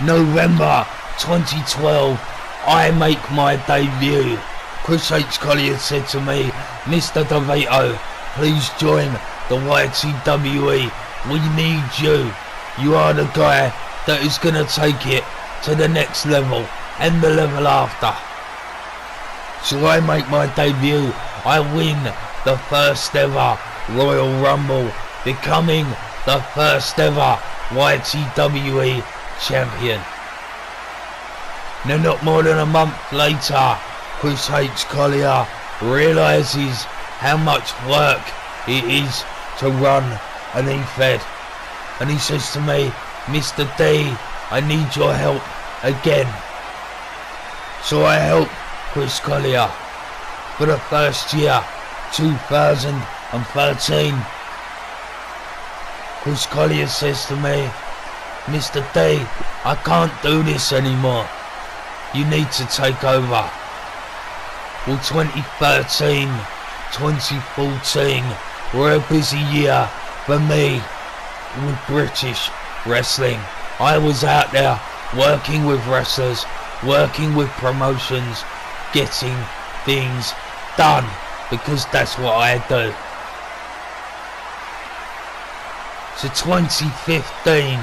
Speaker 2: November 2012, I make my debut. Chris H. Collier said to me, Mr. DeVito, please join the YTWE. We need you. You are the guy that is going to take it to the next level and the level after. So I make my debut. I win the first ever Royal Rumble, becoming the first ever YTWE champion. Now, not more than a month later, Chris H. Collier realises how much work it is to run an E-Fed. And he says to me, Mr. D, I need your help again. So I help Chris Collier for the first year, 2013. Chris Collier says to me, Mr. D, I can't do this anymore. You need to take over. Well, 2013, 2014 were a busy year for me with British wrestling. I was out there working with wrestlers, working with promotions, getting things done, because that's what I do. So 2015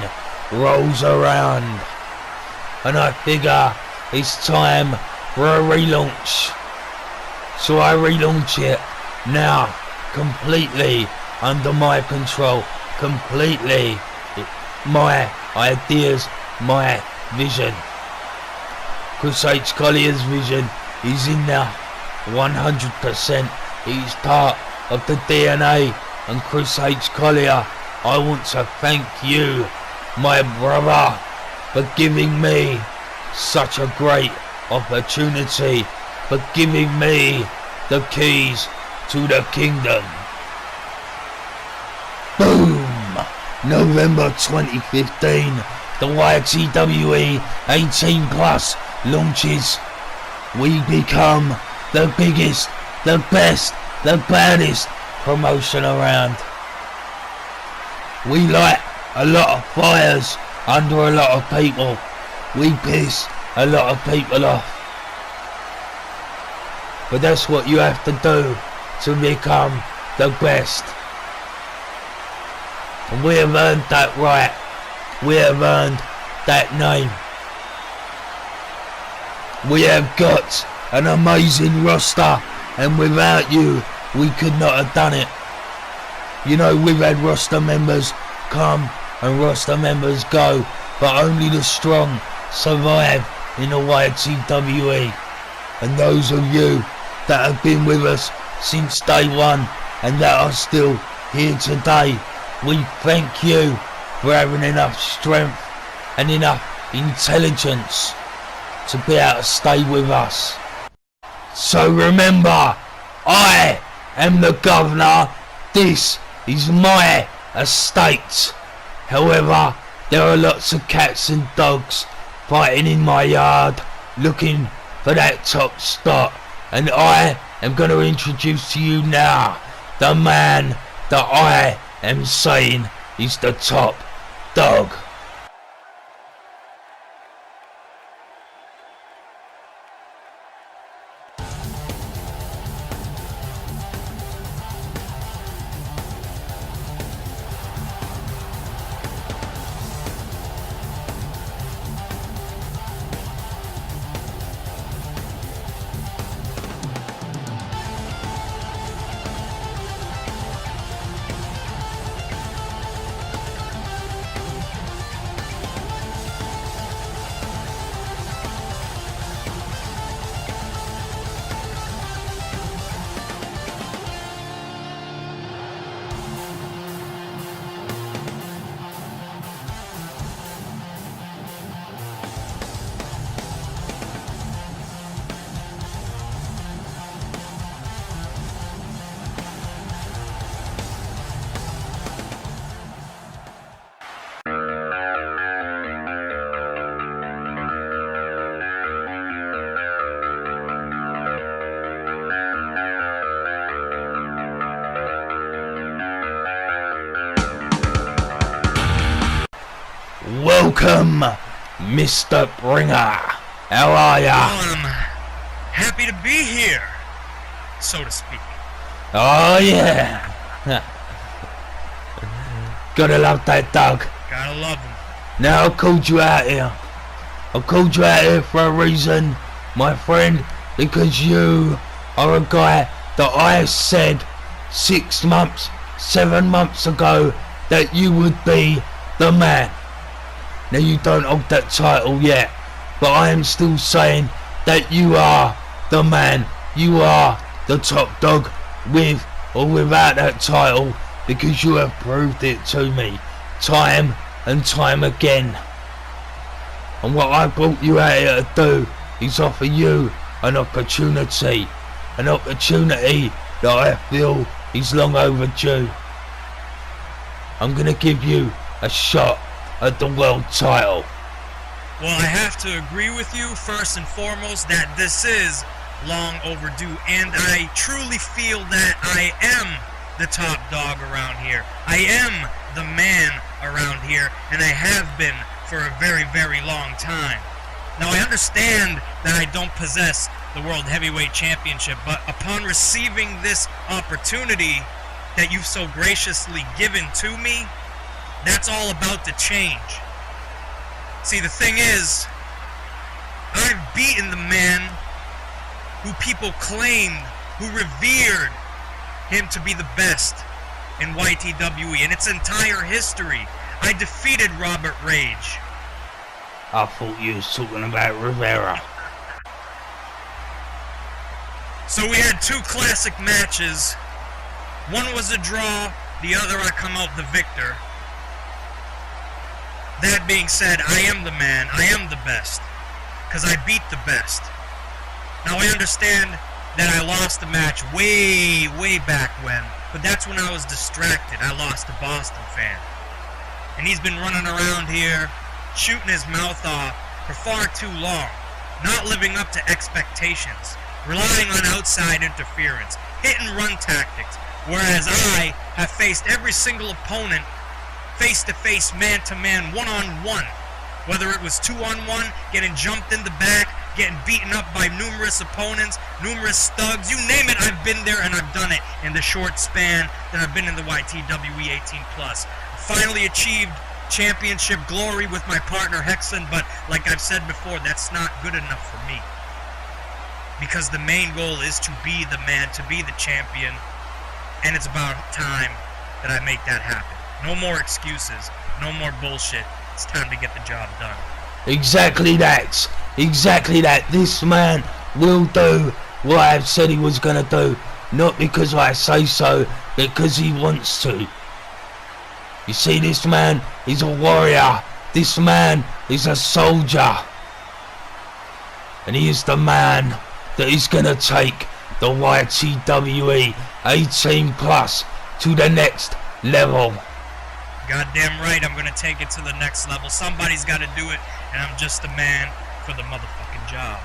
Speaker 2: rolls around, and I figure it's time for a relaunch. So I relaunch it now, completely under my control, completely my ideas, my vision. Chris H. Collier's vision is in there 100%. He's part of the DNA, and Chris H. Collier, I want to thank you, my brother, for giving me such a great opportunity, for giving me the keys to the kingdom. Boom! November 2015, the YTWE 18 Plus launches. We become the biggest, the best, the baddest promotion around. We light a lot of fires under a lot of people. We piss a lot of people off. But that's what you have to do to become the best. And we have earned that right. We have earned that name. We have got an amazing roster, and without you, we could not have done it. You know, we've had roster members come and roster members go, but only the strong survive in the YTWE. And those of you that have been with us since day one and that are still here today, we thank you for having enough strength and enough intelligence to be able to stay with us. So remember, I am the governor. This is my estate. However, there are lots of cats and dogs fighting in my yard, looking for that top spot. And I am going to introduce to you now the man that I am saying is the top dog. Welcome, Mr. Bringer. How are ya?
Speaker 12: I'm happy to be here, so to speak.
Speaker 2: Oh yeah. Gotta love that dog.
Speaker 12: Gotta love him.
Speaker 2: Now I called you out here. I called you out here for a reason, my friend, because you are a guy that I said 6 months, 7 months ago that you would be the man. Now you don't hold that title yet, but I am still saying that you are the man. You are the top dog, with or without that title, because you have proved it to me time and time again. And what I brought you out here to do is offer you an opportunity that I feel is long overdue. I'm gonna give you a shot at the world title.
Speaker 12: Well, I have to agree with you first and foremost that this is long overdue, and I truly feel that I am the top dog around here. I am the man around here, and I have been for a very, very long time. Now, I understand that I don't possess the World Heavyweight Championship, but upon receiving this opportunity that you've so graciously given to me, that's all about to change. See, the thing is, I've beaten the man who people claimed, who revered him to be the best in YTWE in its entire history. I defeated Roburtrage.
Speaker 2: I thought you was talking about Rivera.
Speaker 12: So we had two classic matches. One was a draw, the other I come out the victor. That being said, I am the man, I am the best, because I beat the best. Now I understand that I lost the match way, way back when, but that's when I was distracted. I lost to Boston fan. And he's been running around here, shooting his mouth off for far too long, not living up to expectations, relying on outside interference, hit and run tactics, whereas I have faced every single opponent face-to-face, man-to-man, one-on-one, whether it was two-on-one, getting jumped in the back, getting beaten up by numerous opponents, numerous thugs, you name it, I've been there and I've done it in the short span that I've been in the YTWE 18+. Finally achieved championship glory with my partner Hexen, but like I've said before, that's not good enough for me. Because the main goal is to be the man, to be the champion, and it's about time that I make that happen. No more excuses, no more bullshit. It's time to get the job done.
Speaker 2: Exactly that. Exactly that. This man will do what I've said he was gonna do. Not because I say so, because he wants to. You see, this man is a warrior. This man is a soldier. And he is the man that is gonna take the YTWE 18+ to the next level.
Speaker 12: Goddamn right, I'm gonna take it to the next level. Somebody's gotta do it, and I'm just the man for the motherfucking job.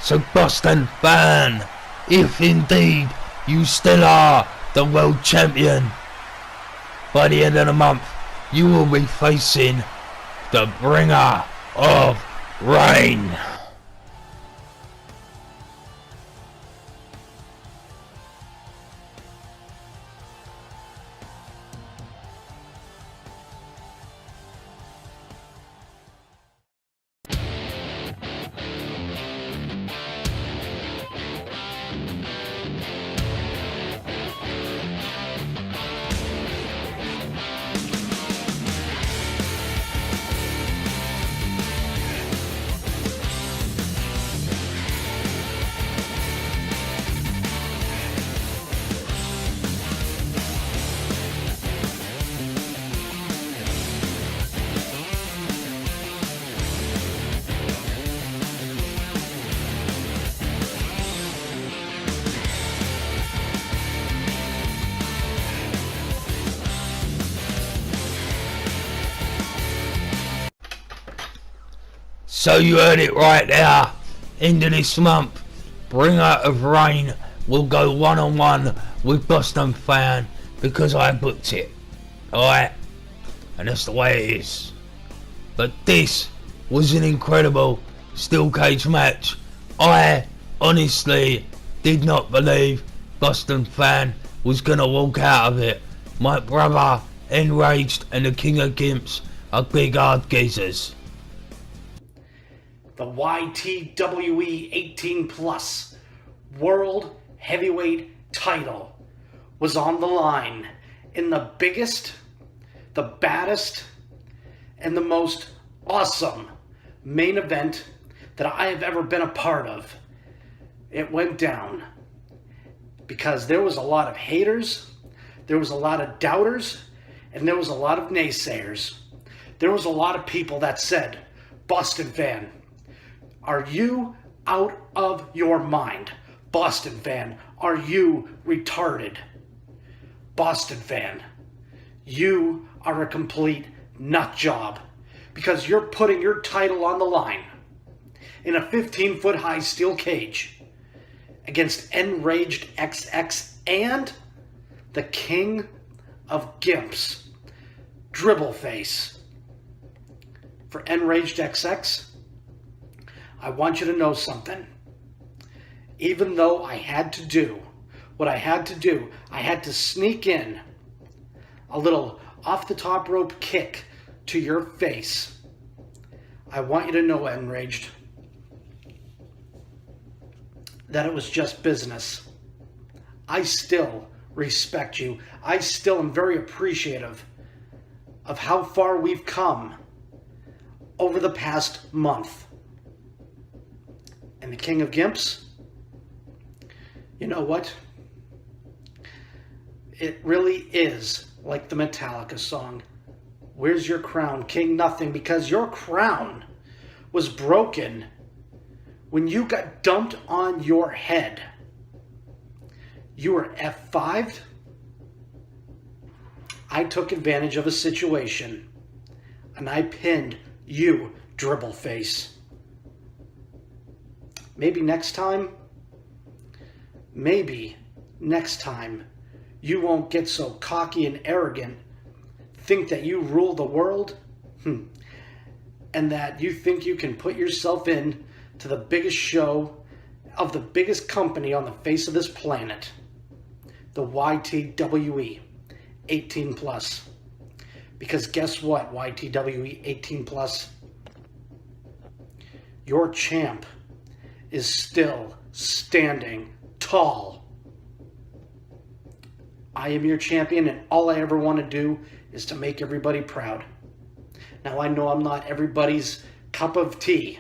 Speaker 2: So Boston fan, if indeed you still are the world champion, by the end of the month, you will be facing the bringer of rain. So you heard it right there. End of this month, Bringer of Rain will go one-on-one with Boston Fan because I booked it. Alright? And that's the way it is. But this was an incredible steel cage match. I honestly did not believe Boston Fan was gonna walk out of it. My brother, Enraged, and the King of Gimps are big hard geezers.
Speaker 13: The YTWE 18+ World Heavyweight title was on the line in the biggest, the baddest, and the most awesome main event that I have ever been a part of. It went down because there was a lot of haters, there was a lot of doubters, and there was a lot of naysayers. There was a lot of people that said, Boston Fan, are you out of your mind? Boston Fan, are you retarded? Boston Fan, you are a complete nut job because you're putting your title on the line in a 15-foot high steel cage against NragedXX and the King of Gimps, Dribbleface. For NragedXX, I want you to know something. Even though I had to do what I had to do, I had to sneak in a little off the top rope kick to your face. I want you to know, Enraged, that it was just business. I still respect you. I still am very appreciative of how far we've come over the past month. And the King of Gimps, you know what? It really is like the Metallica song, "Where's your crown, King Nothing?" Because your crown was broken when you got dumped on your head. You were F5'd. I took advantage of a situation and I pinned you, Dribbleface. Maybe next time, you won't get so cocky and arrogant, think that you rule the world, and that you think you can put yourself in to the biggest show of the biggest company on the face of this planet, the YTWE 18 plus. Because guess what, YTWE 18 plus? Your champ is still standing tall. I am your champion, and all I ever want to do is to make everybody proud. Now, I know I'm not everybody's cup of tea,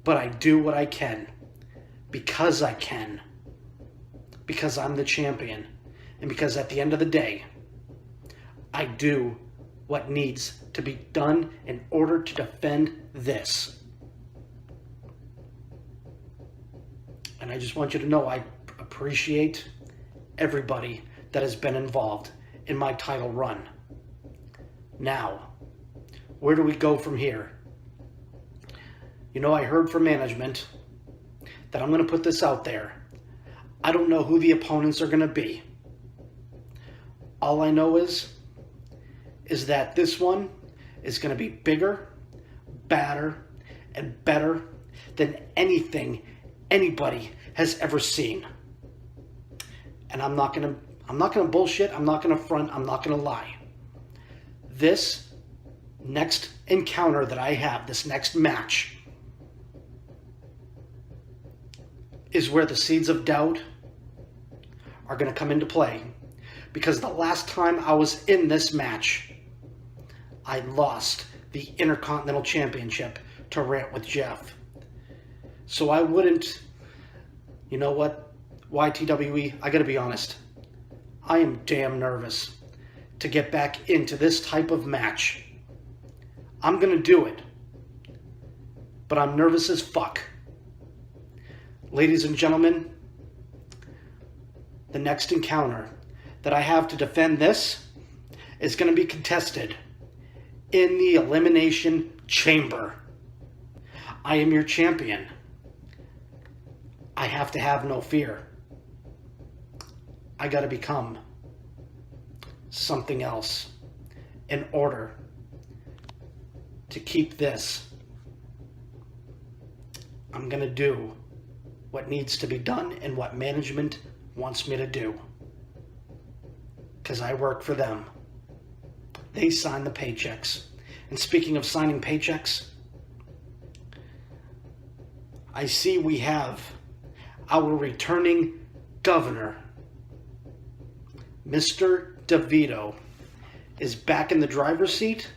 Speaker 13: but I do what I can, because I can, because I'm the champion, and because at the end of the day, I do what needs to be done in order to defend this. And I just want you to know I appreciate everybody that has been involved in my title run. Now, where do we go from here? You know, I heard from management that I'm going to put this out there. I don't know who the opponents are going to be. All I know is that this one is going to be bigger, badder, and better than anything anybody has ever seen. And I'm not going to bullshit, I'm not going to front, I'm not going to lie. This next encounter that I have, this next match, is where the seeds of doubt are going to come into play. Because the last time I was in this match, I lost the Intercontinental Championship to RantWithJeff. So I wouldn't, you know what, YTWE, I gotta be honest, I am damn nervous to get back into this type of match. I'm gonna do it, but I'm nervous as fuck. Ladies and gentlemen, the next encounter that I have to defend this is gonna be contested in the Elimination Chamber. I am your champion. I have to have no fear. I gotta become something else in order to keep this. I'm gonna do what needs to be done and what management wants me to do. Because I work for them. They sign the paychecks. And speaking of signing paychecks, I see we have our returning governor, Mr. DeVito, is back in the driver's seat.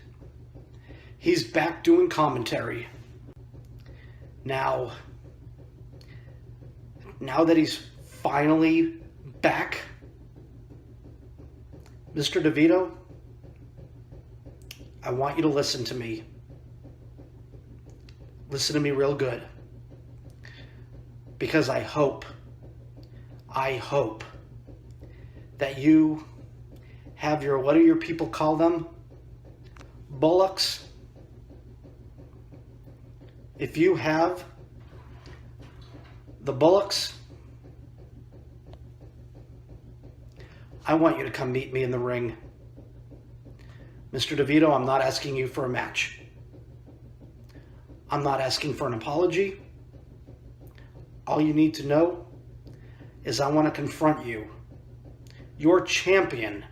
Speaker 13: He's back doing commentary. Now that he's finally back, Mr. DeVito, I want you to listen to me. Listen to me real good. Because I hope that you have your, what do your people call them? Bullocks. If you have the Bullocks, I want you to come meet me in the ring. Mr. DeVito, I'm not asking you for a match. I'm not asking for an apology. All you need to know is I want to confront you. Your champion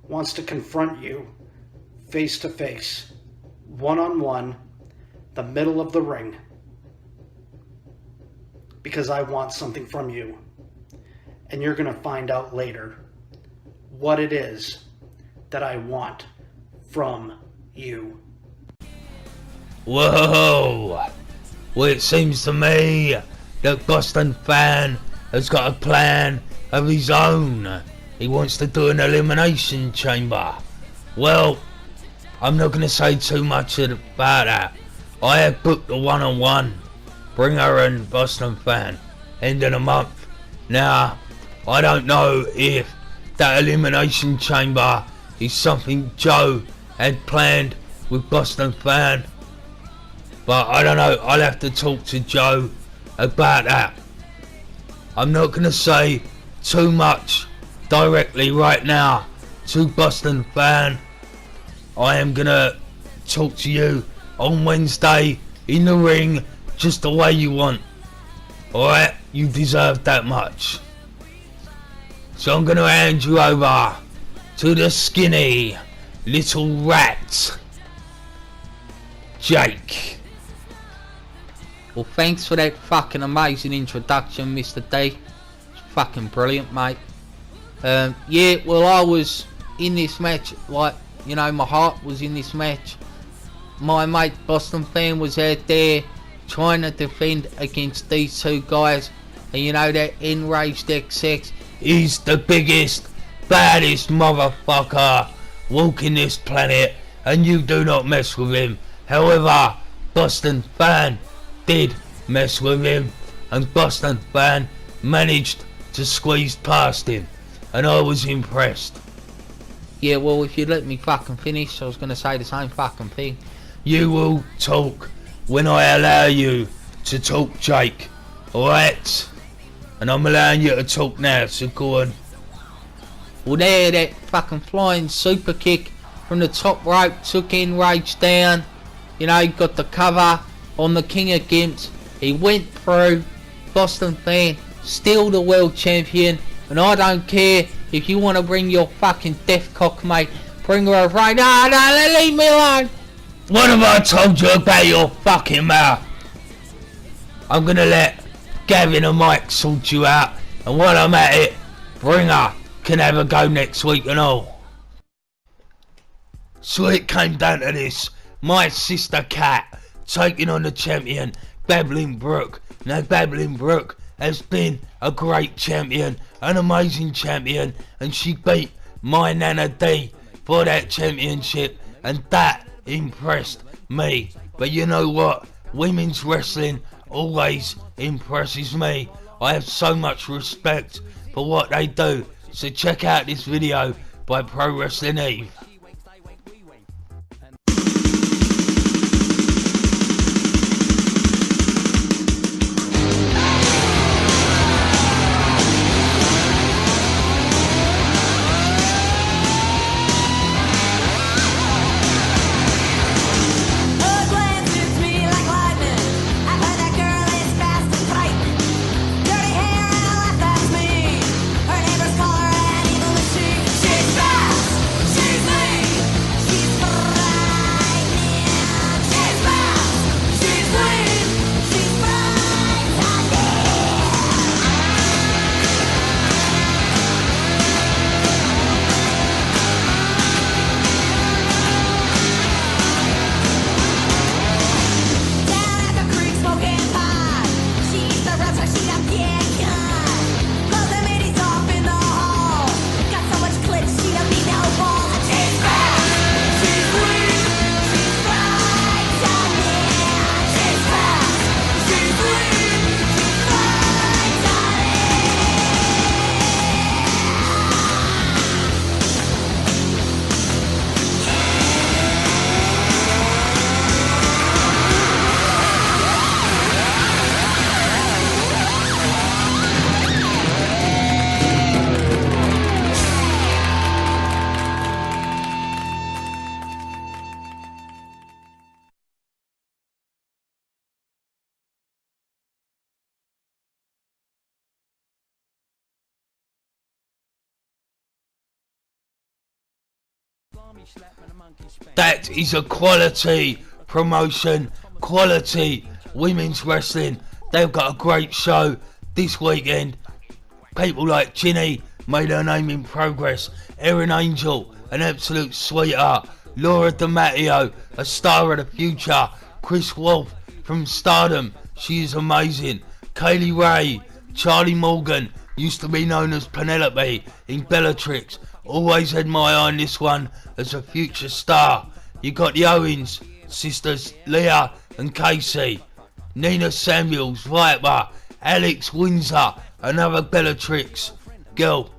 Speaker 13: wants to confront you face to face, one-on-one, the middle of the ring. Because I want something from you. And you're going to find out later what it is that I want from you.
Speaker 2: Whoa! Well, it seems to me that Boston Fan has got a plan of his own. He wants to do an elimination chamber. Well, I'm not going to say too much about that. I have booked a one-on-one, Bringer and Boston Fan, end of the month. Now, I don't know if that elimination chamber is something Joe had planned with Boston Fan, but I don't know, I'll have to talk to Joe about that. I'm not going to say too much directly right now to Boston Fan. I am going to talk to you on Wednesday in the ring just the way you want. Alright, you deserve that much. So I'm going to hand you over to the skinny little rat, Jake.
Speaker 7: Well, thanks for that fucking amazing introduction, Mr. D. It's fucking brilliant, mate. Yeah, well, I was in this match, like, you know, my heart was in this match. My mate Boston Fan was out there trying to defend against these two guys, and you know that NragedXX
Speaker 2: is the biggest, baddest motherfucker walking this planet, and you do not mess with him. However, Boston Fan did mess with him, and Boston Fan managed to squeeze past him, and I was impressed.
Speaker 7: Yeah, well, if you let me fucking finish, I was gonna say the same fucking thing.
Speaker 2: You will talk when I allow you to talk, Jake. Alright? And I'm allowing you to talk now, so go on.
Speaker 7: Well, there, that fucking flying super kick from the top rope took Enrage down. You know, he got the cover on the King of Gimps. He went through. Boston Fan, still the world champion. And I don't care if you want to bring your fucking death cock, mate. Bring her right now. No, leave me alone.
Speaker 2: What have I told you about your fucking mouth? I'm gonna let Gavin and Mike sort you out, and while I'm at it, Bringer can have a go next week and all. So it came down to this, my sister Cat taking on the champion, Babbling Brooke. Now Babbling Brooke has been a great champion, an amazing champion, and she beat my Nana D for that championship, and that impressed me. But you know what? Women's wrestling always impresses me. I have so much respect for what they do. So check out this video by Pro Wrestling Eve.
Speaker 14: She's
Speaker 2: That is a quality promotion, quality women's wrestling. They've got a great show this weekend. People like Ginny made her name in progress. Erin Angel, an absolute sweetheart. Laura DiMatteo, a star of the future. Chris Wolf from Stardom, she is amazing. Kaylee Ray, Charlie Morgan, used to be known as Penelope in Bellatrix. Always had my eye on this one as a future star. You got the Owens sisters, Leah and Casey. Nina Samuels, Viper. Alex Windsor, another Bellatrix girl,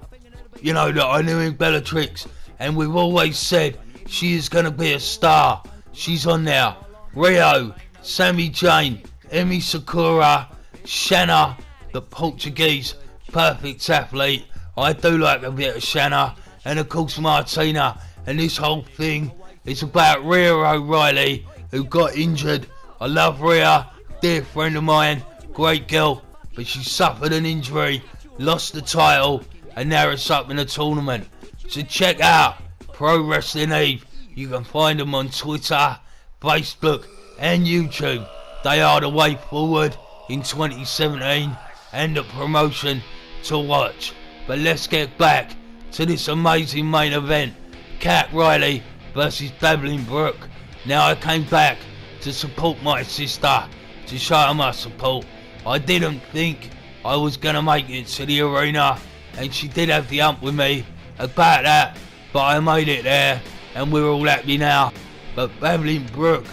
Speaker 2: you know, that I knew in Bellatrix. And we've always said she is going to be a star. She's on there. Rio, Sammy Jane, Emi Sakura, Shanna, the Portuguese perfect athlete. I do like a bit of Shanna. And of course Martina. And this whole thing is about Rhea O'Reilly, who got injured. I love Rhea, dear friend of mine, great girl, but she suffered an injury, lost the title, and now it's up in the tournament. So check out Pro Wrestling Eve. You can find them on Twitter, Facebook and YouTube. They are the way forward in 2017 and the promotion to watch. But let's get back to this amazing main event. Cat Riley versus Babbling Brooke. Now I came back to support my sister, to show her my support. I didn't think I was gonna make it to the arena, and she did have the hump with me about that, but I made it there and we're all happy now. But Babbling Brooke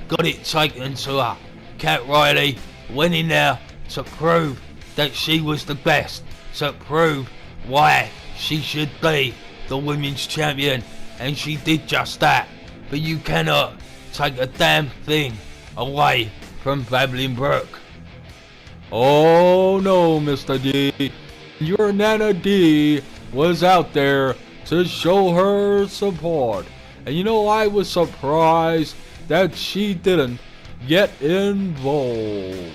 Speaker 2: got it taken to her. Cat Riley went in there to prove that she was the best, to prove why she should be the women's champion, and she did just that. But you cannot take a damn thing away from Babbling Brooke.
Speaker 5: Oh no, Mr. D. Your Nana D was out there to show her support. And you know, I was surprised that she didn't get involved.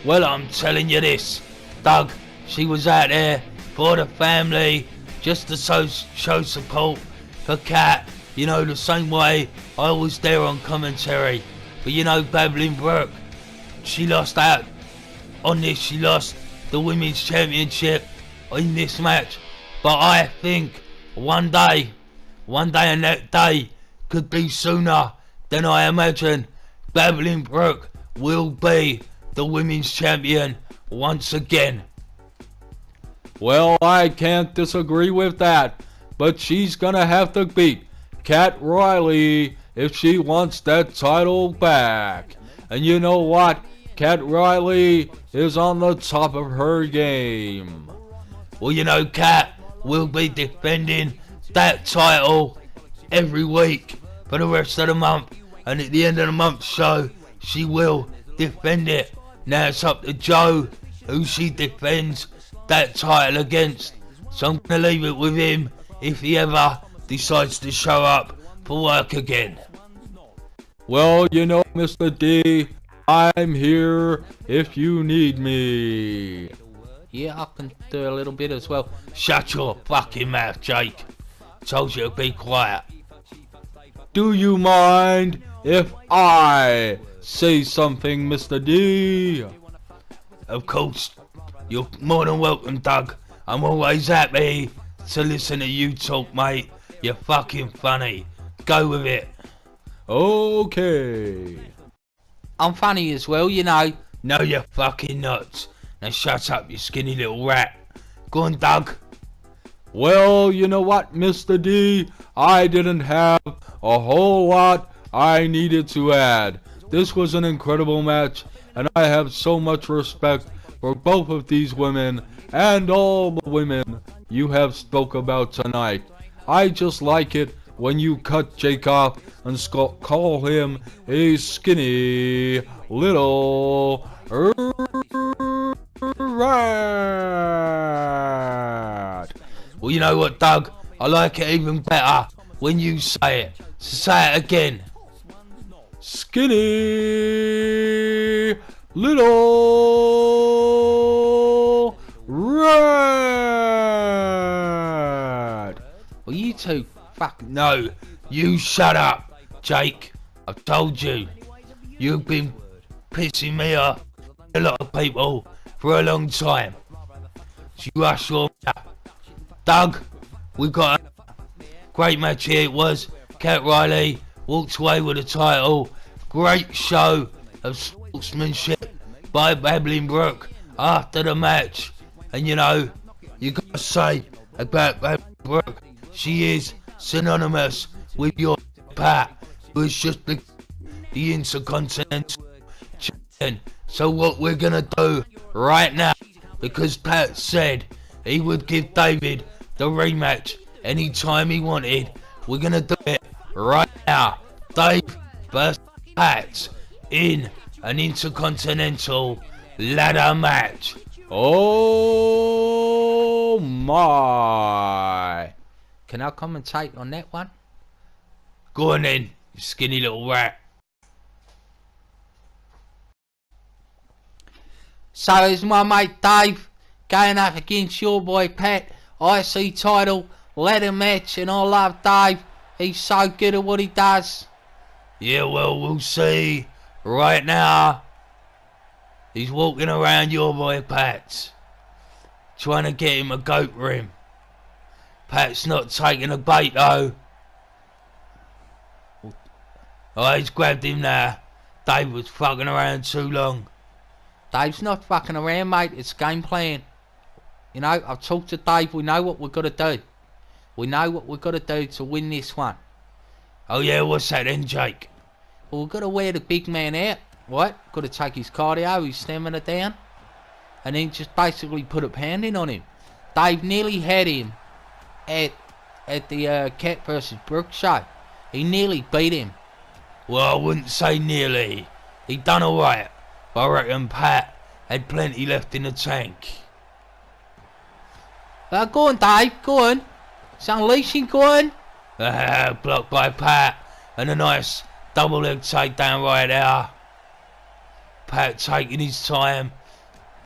Speaker 2: Well, I'm telling you this, Doug, she was out there for the family, just to show support for Cat, you know, the same way I was there on commentary. But you know, Babbling Brooke, she lost out on this, she lost the women's championship in this match. But I think one day and that day could be sooner than I imagine. Babbling Brooke will be the women's champion once again.
Speaker 5: Well, I can't disagree with that, but she's gonna have to beat Cat Riley if she wants that title back. And you know what? Cat Riley is on the top of her game.
Speaker 2: Well, you know, Cat will be defending that title every week for the rest of the month, and at the end of the month show she will defend it. Now it's up to Joe who she defends that title against, so I'm gonna leave it with him if he ever decides to show up for work again.
Speaker 5: Well, you know, Mr. D, I'm here if you need me.
Speaker 7: Yeah, I can do a little bit as well.
Speaker 2: Shut your fucking mouth, Jake. Told you to be quiet.
Speaker 5: Do you mind if I say something, Mr. D?
Speaker 2: Of course, you're more than welcome, Doug. I'm always happy to listen to you talk, mate. You're fucking funny. Go with it.
Speaker 5: Okay.
Speaker 7: I'm funny as well, you know.
Speaker 2: No, you're fucking nuts. Now shut up, you skinny little rat. Go on, Doug.
Speaker 5: Well, you know what, Mr. D? I didn't have a whole lot I needed to add. This was an incredible match, and I have so much respect for both of these women and all the women you have spoke about tonight. I just like it when you cut Jake off and call him a skinny little rat.
Speaker 2: Well, you know what, Doug? I like it even better when you say it. So say it again.
Speaker 5: Skinny little rat.
Speaker 7: Well, you two
Speaker 2: Fuck no. You shut up, Jake. I've told you. You've been pissing me off, a lot of people, for a long time. So you rush your mouth. Doug, we got a great match here. It was. Cat Riley walks away with the title. Great show of sportsmanship by Babbling Brooke after the match. And you know, you gotta say about Babbling Brooke, she is synonymous with your Pat, who's just the Intercontinental Champion. So what we're gonna do right now, because Pat said he would give David the rematch anytime he wanted, we're gonna do it right now. Dave versus Pat in an Intercontinental ladder match.
Speaker 7: Oh my! Can I commentate on that one?
Speaker 2: Go on then, you skinny little rat.
Speaker 7: So it's my mate Dave going up against your boy Pat. IC title, ladder match, and I love Dave. He's so good at what he does.
Speaker 2: Yeah, well, we'll see. Right now, he's walking around your boy Pat's, trying to get him a goat rim. Pat's not taking a bait though. Oh, he's grabbed him now. Dave was fucking around too long.
Speaker 7: Dave's not fucking around, mate. It's game plan. You know, I've talked to Dave. We know what we've got to do. We know what we've got to do to win this one.
Speaker 2: Oh yeah, what's that then, Jake?
Speaker 7: Well, we've got to wear the big man out, right? Got to take his cardio, his stamina down, and then just basically put a pounding on him. Dave nearly had him at the Cat versus Brooke show. He nearly beat him.
Speaker 2: Well, I wouldn't say nearly. He done alright, but I reckon Pat had plenty left in the tank.
Speaker 7: Go on, Dave, go on. It's unleashing, go on.
Speaker 2: Blocked by Pat, and a nice double leg takedown right there. Pat taking his time,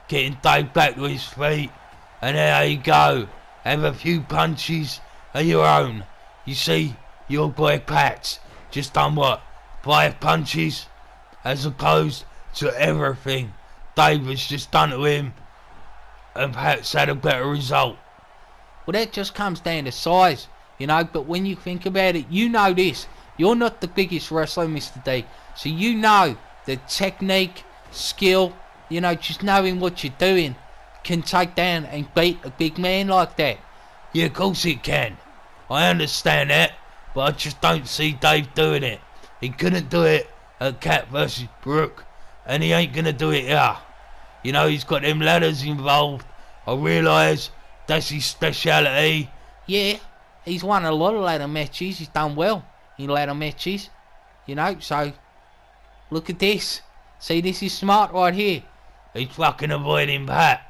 Speaker 2: getting Dave back to his feet, and there you go. Have a few punches of your own. You see, your boy Pat's just done what? 5 punches, as opposed to everything Dave has just done to him, and Pat's had a better result.
Speaker 7: Well, that just comes down to size, you know, but when you think about it, you know this. You're not the biggest wrestler, Mr. D, so you know the technique, skill, you know, just knowing what you're doing can take down and beat a big man like that.
Speaker 2: Yeah, of course it can. I understand that, but I just don't see Dave doing it. He couldn't do it at Cat versus Brooke, and he ain't gonna do it here. You know, he's got them ladders involved. I realise that's his speciality.
Speaker 7: Yeah, he's won a lot of ladder matches. He's done well in ladder matches. You know, so look at this. See, this is smart right here.
Speaker 2: He's fucking avoiding Pat.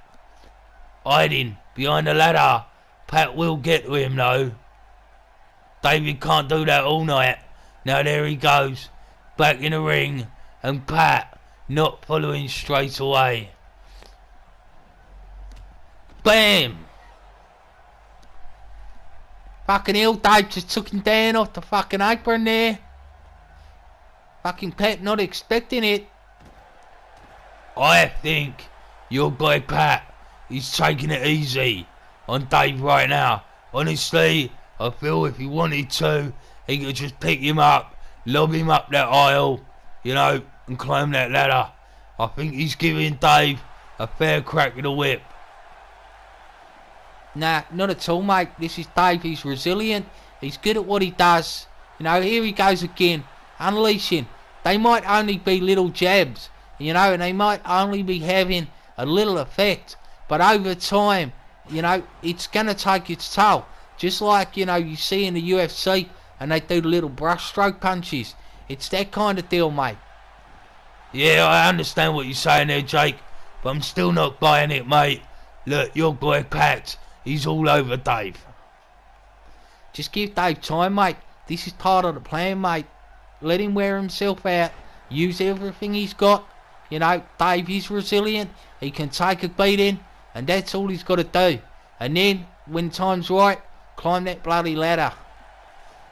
Speaker 2: Hiding behind the ladder. Pat will get to him though. David can't do that all night. Now there he goes. Back in the ring. And Pat not following straight away. Bam!
Speaker 7: Fucking hell, Dave just took him down off the fucking apron there. Fucking Pat not expecting it.
Speaker 2: I think your boy Pat is taking it easy on Dave right now. Honestly, I feel if he wanted to, he could just pick him up, lob him up that aisle, you know, and climb that ladder. I think he's giving Dave a fair crack of the whip.
Speaker 7: Nah, not at all, mate. This is Dave. He's resilient. He's good at what he does. You know, here he goes again. Unleashing. They might only be little jabs, you know, and they might only be having a little effect. But over time, you know, it's going to take its toll. Just like, you know, you see in the UFC and they do little brushstroke punches. It's that kind of deal, mate.
Speaker 2: Yeah, I understand what you're saying there, Jake, but I'm still not buying it, mate. Look, your boy Pat, he's all over Dave.
Speaker 7: Just give Dave time, mate. This is part of the plan, mate. Let him wear himself out. Use everything he's got. You know, Dave is resilient. He can take a beating, and that's all he's got to do. And then, when time's right, climb that bloody ladder.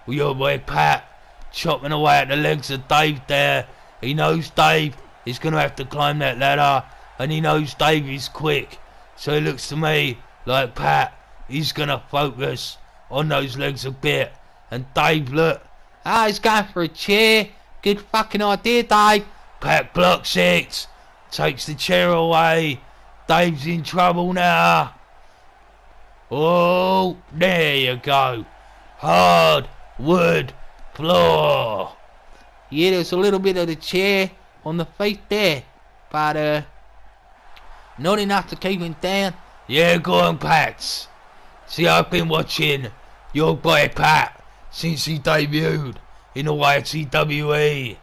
Speaker 2: Well, your boy Pat chopping away at the legs of Dave there. He knows Dave is going to have to climb that ladder, and he knows Dave is quick. So it looks to me like Pat is going to focus on those legs a bit. And Dave, look.
Speaker 7: He's going for a chair. Good fucking idea, Dave.
Speaker 2: Pat blocks it. Takes the chair away. Dave's in trouble now. Oh, there you go. Hard wood floor.
Speaker 7: Yeah, there's a little bit of the chair on the feet there, but not enough to keep him down.
Speaker 2: Yeah, go on, Pat. See, I've been watching your boy Pat since he debuted in the YTWE,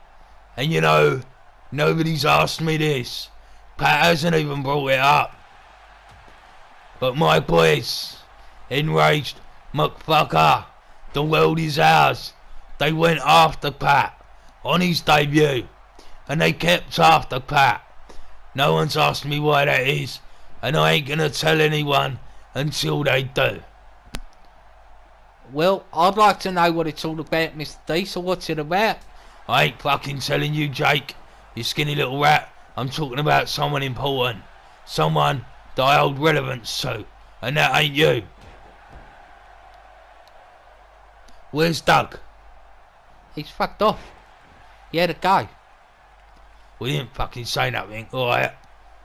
Speaker 2: and you know, nobody's asked me this. Pat hasn't even brought it up. But my boys, Enraged Motherfucker, the world is ours. They went after Pat on his debut, and they kept after Pat. No one's asked me why that is, and I ain't gonna tell anyone until they do.
Speaker 7: Well, I'd like to know what it's all about, Mr. D, so what's it about?
Speaker 2: I ain't fucking telling you, Jake, you skinny little rat. I'm talking about someone important. Someone that I hold relevance to, and that ain't you. Where's Doug?
Speaker 7: He's fucked off. He had to go.
Speaker 2: We didn't fucking say nothing, alright?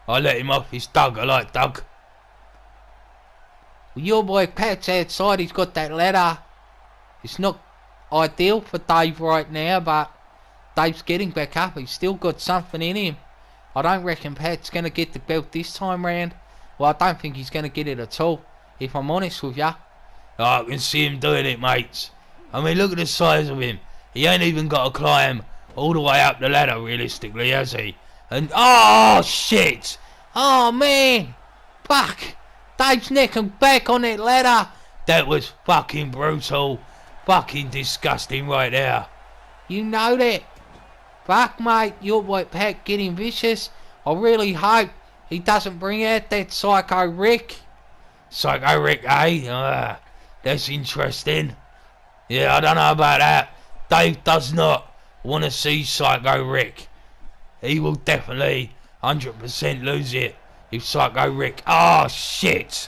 Speaker 2: I let him off. It's Doug. I like Doug.
Speaker 7: Well, your boy Pat's outside. He's got that ladder. It's not ideal for Dave right now, but Dave's getting back up. He's still got something in him. I don't reckon Pat's going to get the belt this time round. Well, I don't think he's going to get it at all, if I'm honest with ya.
Speaker 2: Oh, I can see him doing it, mates. I mean, look at the size of him. He ain't even got to climb all the way up the ladder, realistically, has he? And, oh, shit!
Speaker 7: Oh, man! Fuck! Dave's neck and back on that ladder!
Speaker 2: That was fucking brutal. Fucking disgusting right there.
Speaker 7: You know that. Fuck, mate, your boy Pat getting vicious. I really hope he doesn't bring out that Psycho Rick.
Speaker 2: Psycho Rick, eh? That's interesting. Yeah, I don't know about that. Dave does not want to see Psycho Rick. He will definitely 100% lose it if Psycho Rick... Oh, shit!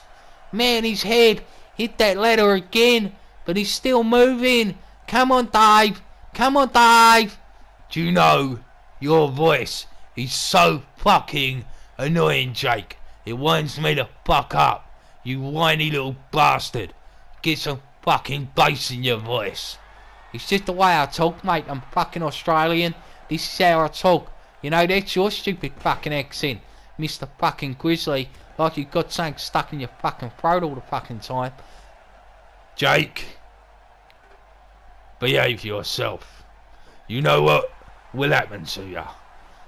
Speaker 7: Man, his head hit that ladder again, but he's still moving. Come on, Dave. Come on, Dave.
Speaker 2: Do you know, your voice is so fucking annoying, Jake. It winds me the fuck up. You whiny little bastard. Get some fucking bass in your voice.
Speaker 7: It's just the way I talk, mate. I'm fucking Australian. This is how I talk. You know, that's your stupid fucking accent, Mr. fucking Grizzly. Like you got something stuck in your fucking throat all the fucking time.
Speaker 2: Jake, behave yourself. You know what will happen to ya.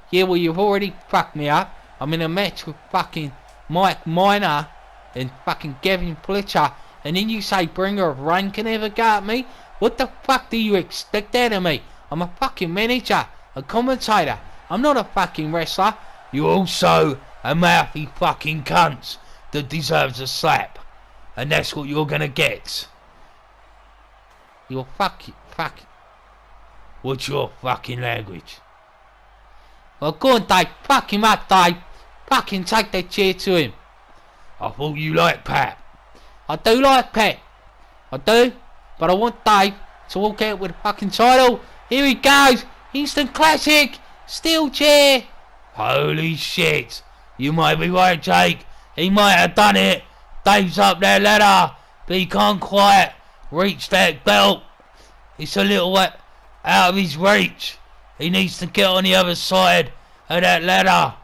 Speaker 7: Yeah, well, you've already fucked me up. I'm in a match with fucking Mike Minor and fucking Gavin Fletcher, and then you say Bringer of Rain can ever go at me? What the fuck do you expect out of me? I'm a fucking manager, a commentator. I'm not a fucking wrestler.
Speaker 2: You're also a mouthy fucking cunt that deserves a slap. And that's what you're gonna get.
Speaker 7: You're fuck.
Speaker 2: What's your fucking language?
Speaker 7: Well, go on, Dave. Fuck him up, Dave. Fucking take that chair to him.
Speaker 2: I thought you liked Pat.
Speaker 7: I do like Pat. I do. But I want Dave to walk out with a fucking title. Here he goes. Instant classic. Steel chair.
Speaker 2: Holy shit. You might be right, Jake. He might have done it. Dave's up that ladder, but he can't quite reach that belt. It's a little out of his reach. He needs to get on the other side of that ladder.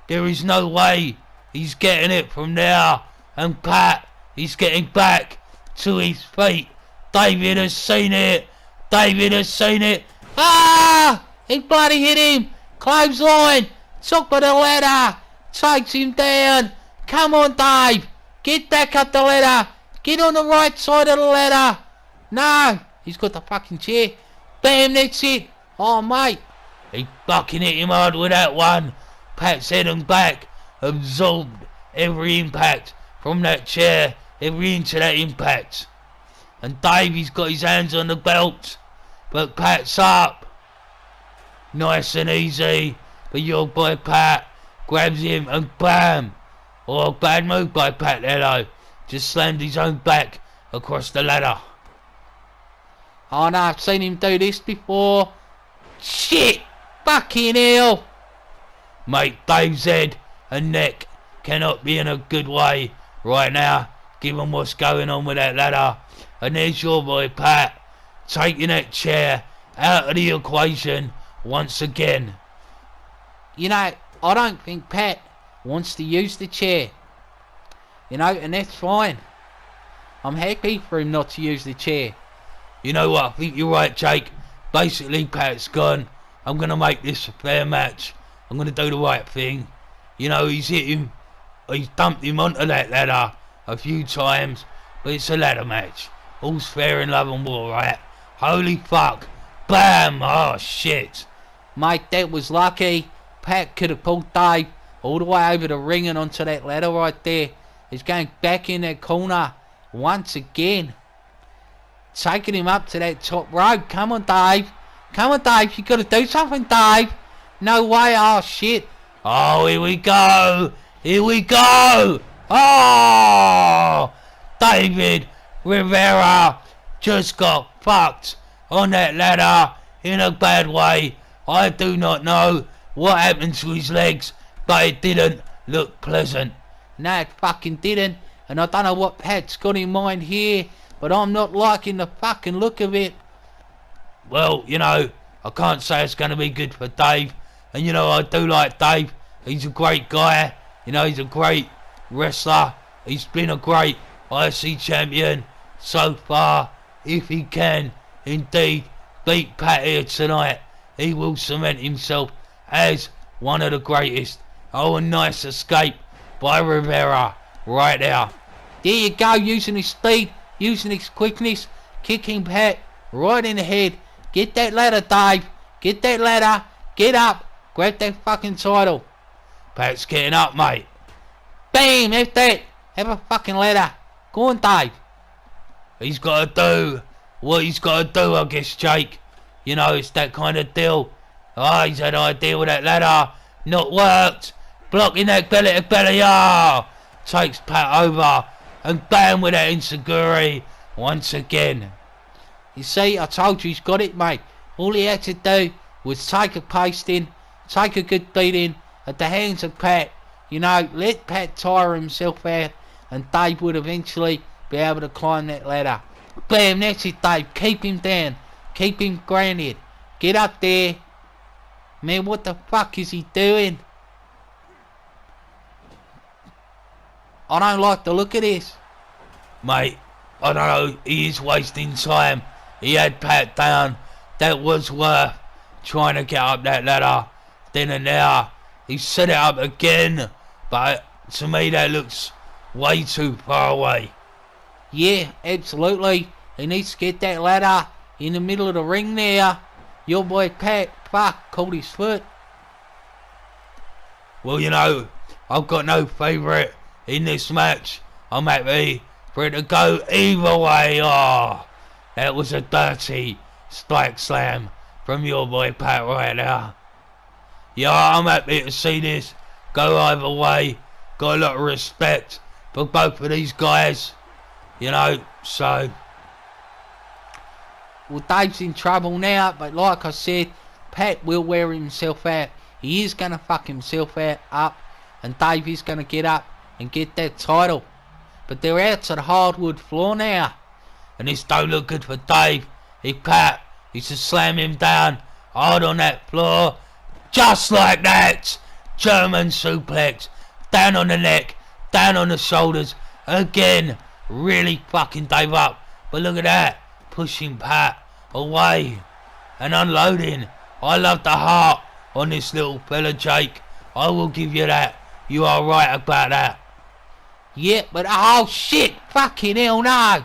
Speaker 2: There is no way he's getting it from there. And Pat, he's getting back to his feet. David has seen it. David has seen it.
Speaker 7: Ah! He bloody hit him. Clothesline. Top of the ladder. Takes him down. Come on, Dave. Get back up the ladder. Get on the right side of the ladder. No. He's got the fucking chair. Bam, that's it. Oh, mate.
Speaker 2: He fucking hit him hard with that one. Pat's head and back absorbed every impact from that chair. Every inch of that impact. And Davey's got his hands on the belt. But Pat's up. Nice and easy. But your boy Pat grabs him and bam. Oh, bad move by Pat there though. Just slammed his own back across the ladder.
Speaker 7: Oh no, I've seen him do this before. Shit! Fucking hell!
Speaker 2: Mate, Dave's head and neck cannot be in a good way right now, given what's going on with that ladder. And there's your boy Pat, taking that chair out of the equation once again.
Speaker 7: You know, I don't think Pat wants to use the chair. You know, and that's fine. I'm happy for him not to use the chair.
Speaker 2: You know what, I think you're right, Jake. Basically, Pat's gone. I'm going to make this a fair match. I'm going to do the right thing. You know, he's hit him. He's dumped him onto that ladder a few times. But it's a ladder match. All's fair in love and war, right? Holy fuck. Bam! Oh, shit.
Speaker 7: Mate, that was lucky. Pat could have pulled Dave all the way over the ring and onto that ladder right there. He's going back in that corner once again. Taking him up to that top rope. Come on, Dave. Come on, Dave. You got to do something, Dave. No way. Oh, shit.
Speaker 2: Oh, here we go. Here we go. Oh! David Rivera just got fucked on that ladder in a bad way. I do not know what happened to his legs, but it didn't look pleasant.
Speaker 7: No, it fucking didn't. And I don't know what Pat's got in mind here, but I'm not liking the fucking look of it.
Speaker 2: Well, you know, I can't say it's going to be good for Dave. And you know, I do like Dave. He's a great guy. You know, he's a great wrestler. He's been a great IC champion so far. If he can indeed beat Pat here tonight, he will cement himself as one of the greatest. Oh, a nice escape by Rivera right there.
Speaker 7: There you go, using his speed, using his quickness, kicking Pat right in the head. Get that ladder, Dave. Get that ladder. Get up. Grab that fucking title.
Speaker 2: Pat's getting up, mate.
Speaker 7: Bam, have that. Have a fucking ladder. Go on, Dave.
Speaker 2: He's got to do what he's got to do, I guess, Jake. You know, it's that kind of deal. Oh, he's had an idea with that ladder. Not worked. Blocking that belly to belly. Oh, takes Pat over. And bam with that enziguri once again.
Speaker 7: You see, I told you he's got it, mate. All he had to do was take a pasting, take a good beating at the hands of Pat. You know, let Pat tire himself out, and Dave would eventually be able to climb that ladder. Bam, that's it, Dave. Keep him down. Keep him grounded. Get up there. Man, what the fuck is he doing? I don't like the look of this.
Speaker 2: Mate, I don't know. He is wasting time. He had Pat down. That was worth trying to get up that ladder. Then and there, he set it up again. But to me, that looks way too far away.
Speaker 7: Yeah, absolutely. He needs to get that ladder in the middle of the ring there. Your boy Pat, fuck, caught his foot.
Speaker 2: Well, you know, I've got no favourite in this match. I'm happy for it to go either way. Oh, that was a dirty spike slam from your boy Pat right now. Yeah, I'm happy to see this go either way. Got a lot of respect for both of these guys. You know, so...
Speaker 7: Well, Dave's in trouble now, but like I said, Pat will wear himself out. He is going to fuck himself out up, and Dave is going to get up and get that title. But they're out to the hardwood floor now.
Speaker 2: And this don't look good for Dave. If Pat is to slam him down hard on that floor, just like that. German suplex, down on the neck, down on the shoulders, again, really fucking Dave up. But look at that, pushing Pat away and unloading. I love the heart on this little fella, Jake. I will give you that. You are right about that.
Speaker 7: Yeah, but oh shit, fucking hell no.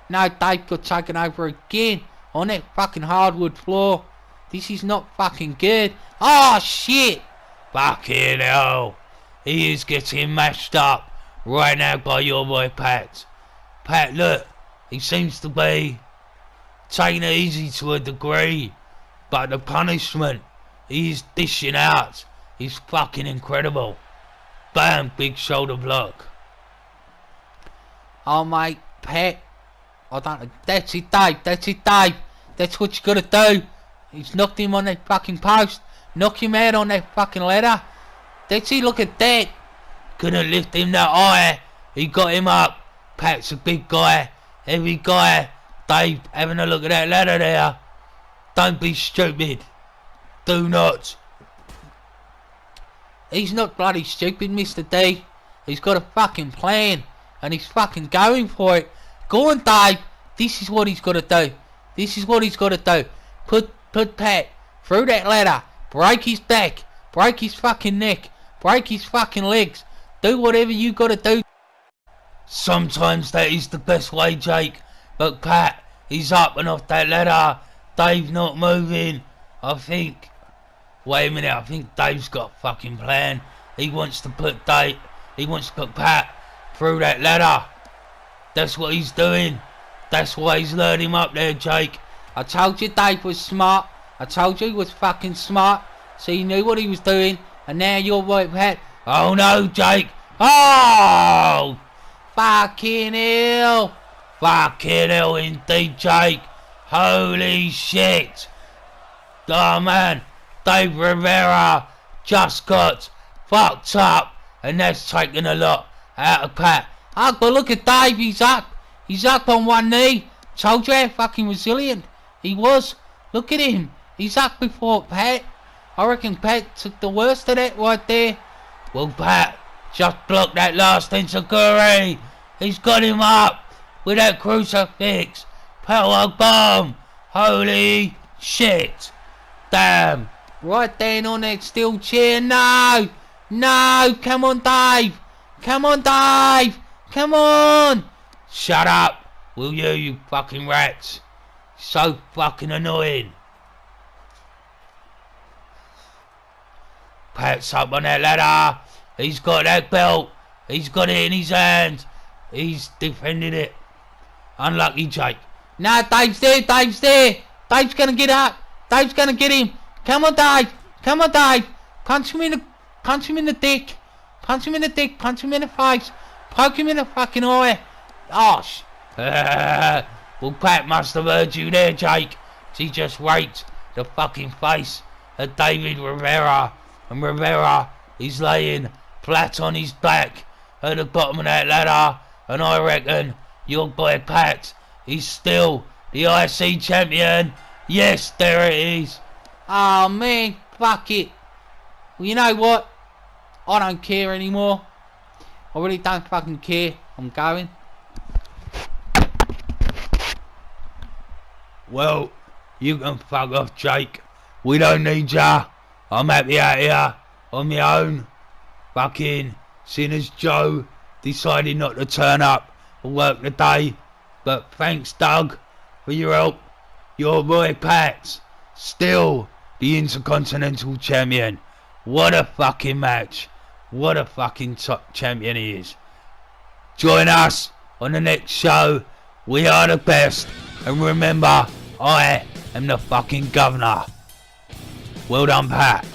Speaker 7: No, Dave got taken over again on that fucking hardwood floor. This is not fucking good. Oh shit.
Speaker 2: Fucking hell. He is getting mashed up right now by your boy Pat. Pat, look, He seems to be taking it easy to a degree, but the punishment he's dishing out is fucking incredible. Bam, big shoulder block.
Speaker 7: Oh mate, Pat, I don't know. That's it, Dave. That's it, Dave. That's what you gotta do. He's knocked him on that fucking post. Knock him out on that fucking ladder. That's it, look at that.
Speaker 2: Couldn't lift him that high. He got him up. Pat's a big guy, heavy guy. Dave, having a look at that ladder there. Don't be stupid. Do not.
Speaker 7: He's not bloody stupid, Mr. D. He's got a fucking plan. And he's fucking going for it. Go on, Dave. This is what he's got to do. This is what he's got to do. Put Pat through that ladder. Break his back. Break his fucking neck. Break his fucking legs. Do whatever you got to do.
Speaker 2: Sometimes that is the best way, Jake. But Pat, he's up and off that ladder. Dave not moving. I think... Wait a minute, I think Dave's got a fucking plan. He wants to put Pat through that ladder. That's what he's doing. That's why he's lured him up there, Jake.
Speaker 7: I told you Dave was smart. I told you he was fucking smart. So he knew what he was doing. And now you're right, Pat.
Speaker 2: Oh no, Jake. Oh!
Speaker 7: Fucking hell.
Speaker 2: Fucking hell indeed, Jake. Holy shit. Oh man. Dave Rivera just got fucked up. And that's taken a lot out of Pat.
Speaker 7: Oh, but look at Dave. He's up. He's up on one knee. Told you how fucking resilient he was. Look at him. He's up before Pat. I reckon Pat took the worst of that right there.
Speaker 2: Well, Pat just blocked that last enziguri. He's got him up with that crucifix. Power bomb. Holy shit. Damn.
Speaker 7: Right down on that steel chair. No. No. Come on, Dave. Come on, Dave. Come on.
Speaker 2: Shut up. Will you, you fucking rats. So fucking annoying. Pat's up on that ladder. He's got that belt. He's got it in his hand. He's defending it. Unlucky, Jake.
Speaker 7: No, Dave's there. Dave's there. Dave's gonna get up. Dave's gonna get him. Come on, Dave. Come on, Dave. Punch him in the dick. Punch him in the dick. Punch him in the face. Poke him in the fucking eye. Gosh.
Speaker 2: Well, Pat must have heard you there, Jake. He just raked the fucking face of David Rivera. And Rivera is laying flat on his back at the bottom of that ladder. And I reckon your boy Pat is still the IC champion. Yes, there it is.
Speaker 7: Oh man, fuck it. Well, you know what? I don't care anymore. I really don't fucking care. I'm going.
Speaker 2: Well, you can fuck off, Jake. We don't need ya. I'm happy out here on my own. Fucking seeing as Joe decided not to turn up for work today. But thanks, Doug, for your help. Your boy Pat's still the Intercontinental Champion. What a fucking match. What a fucking top champion he is. Join us on the next show. We are the best. And remember, I am the fucking governor. Well done, Pat.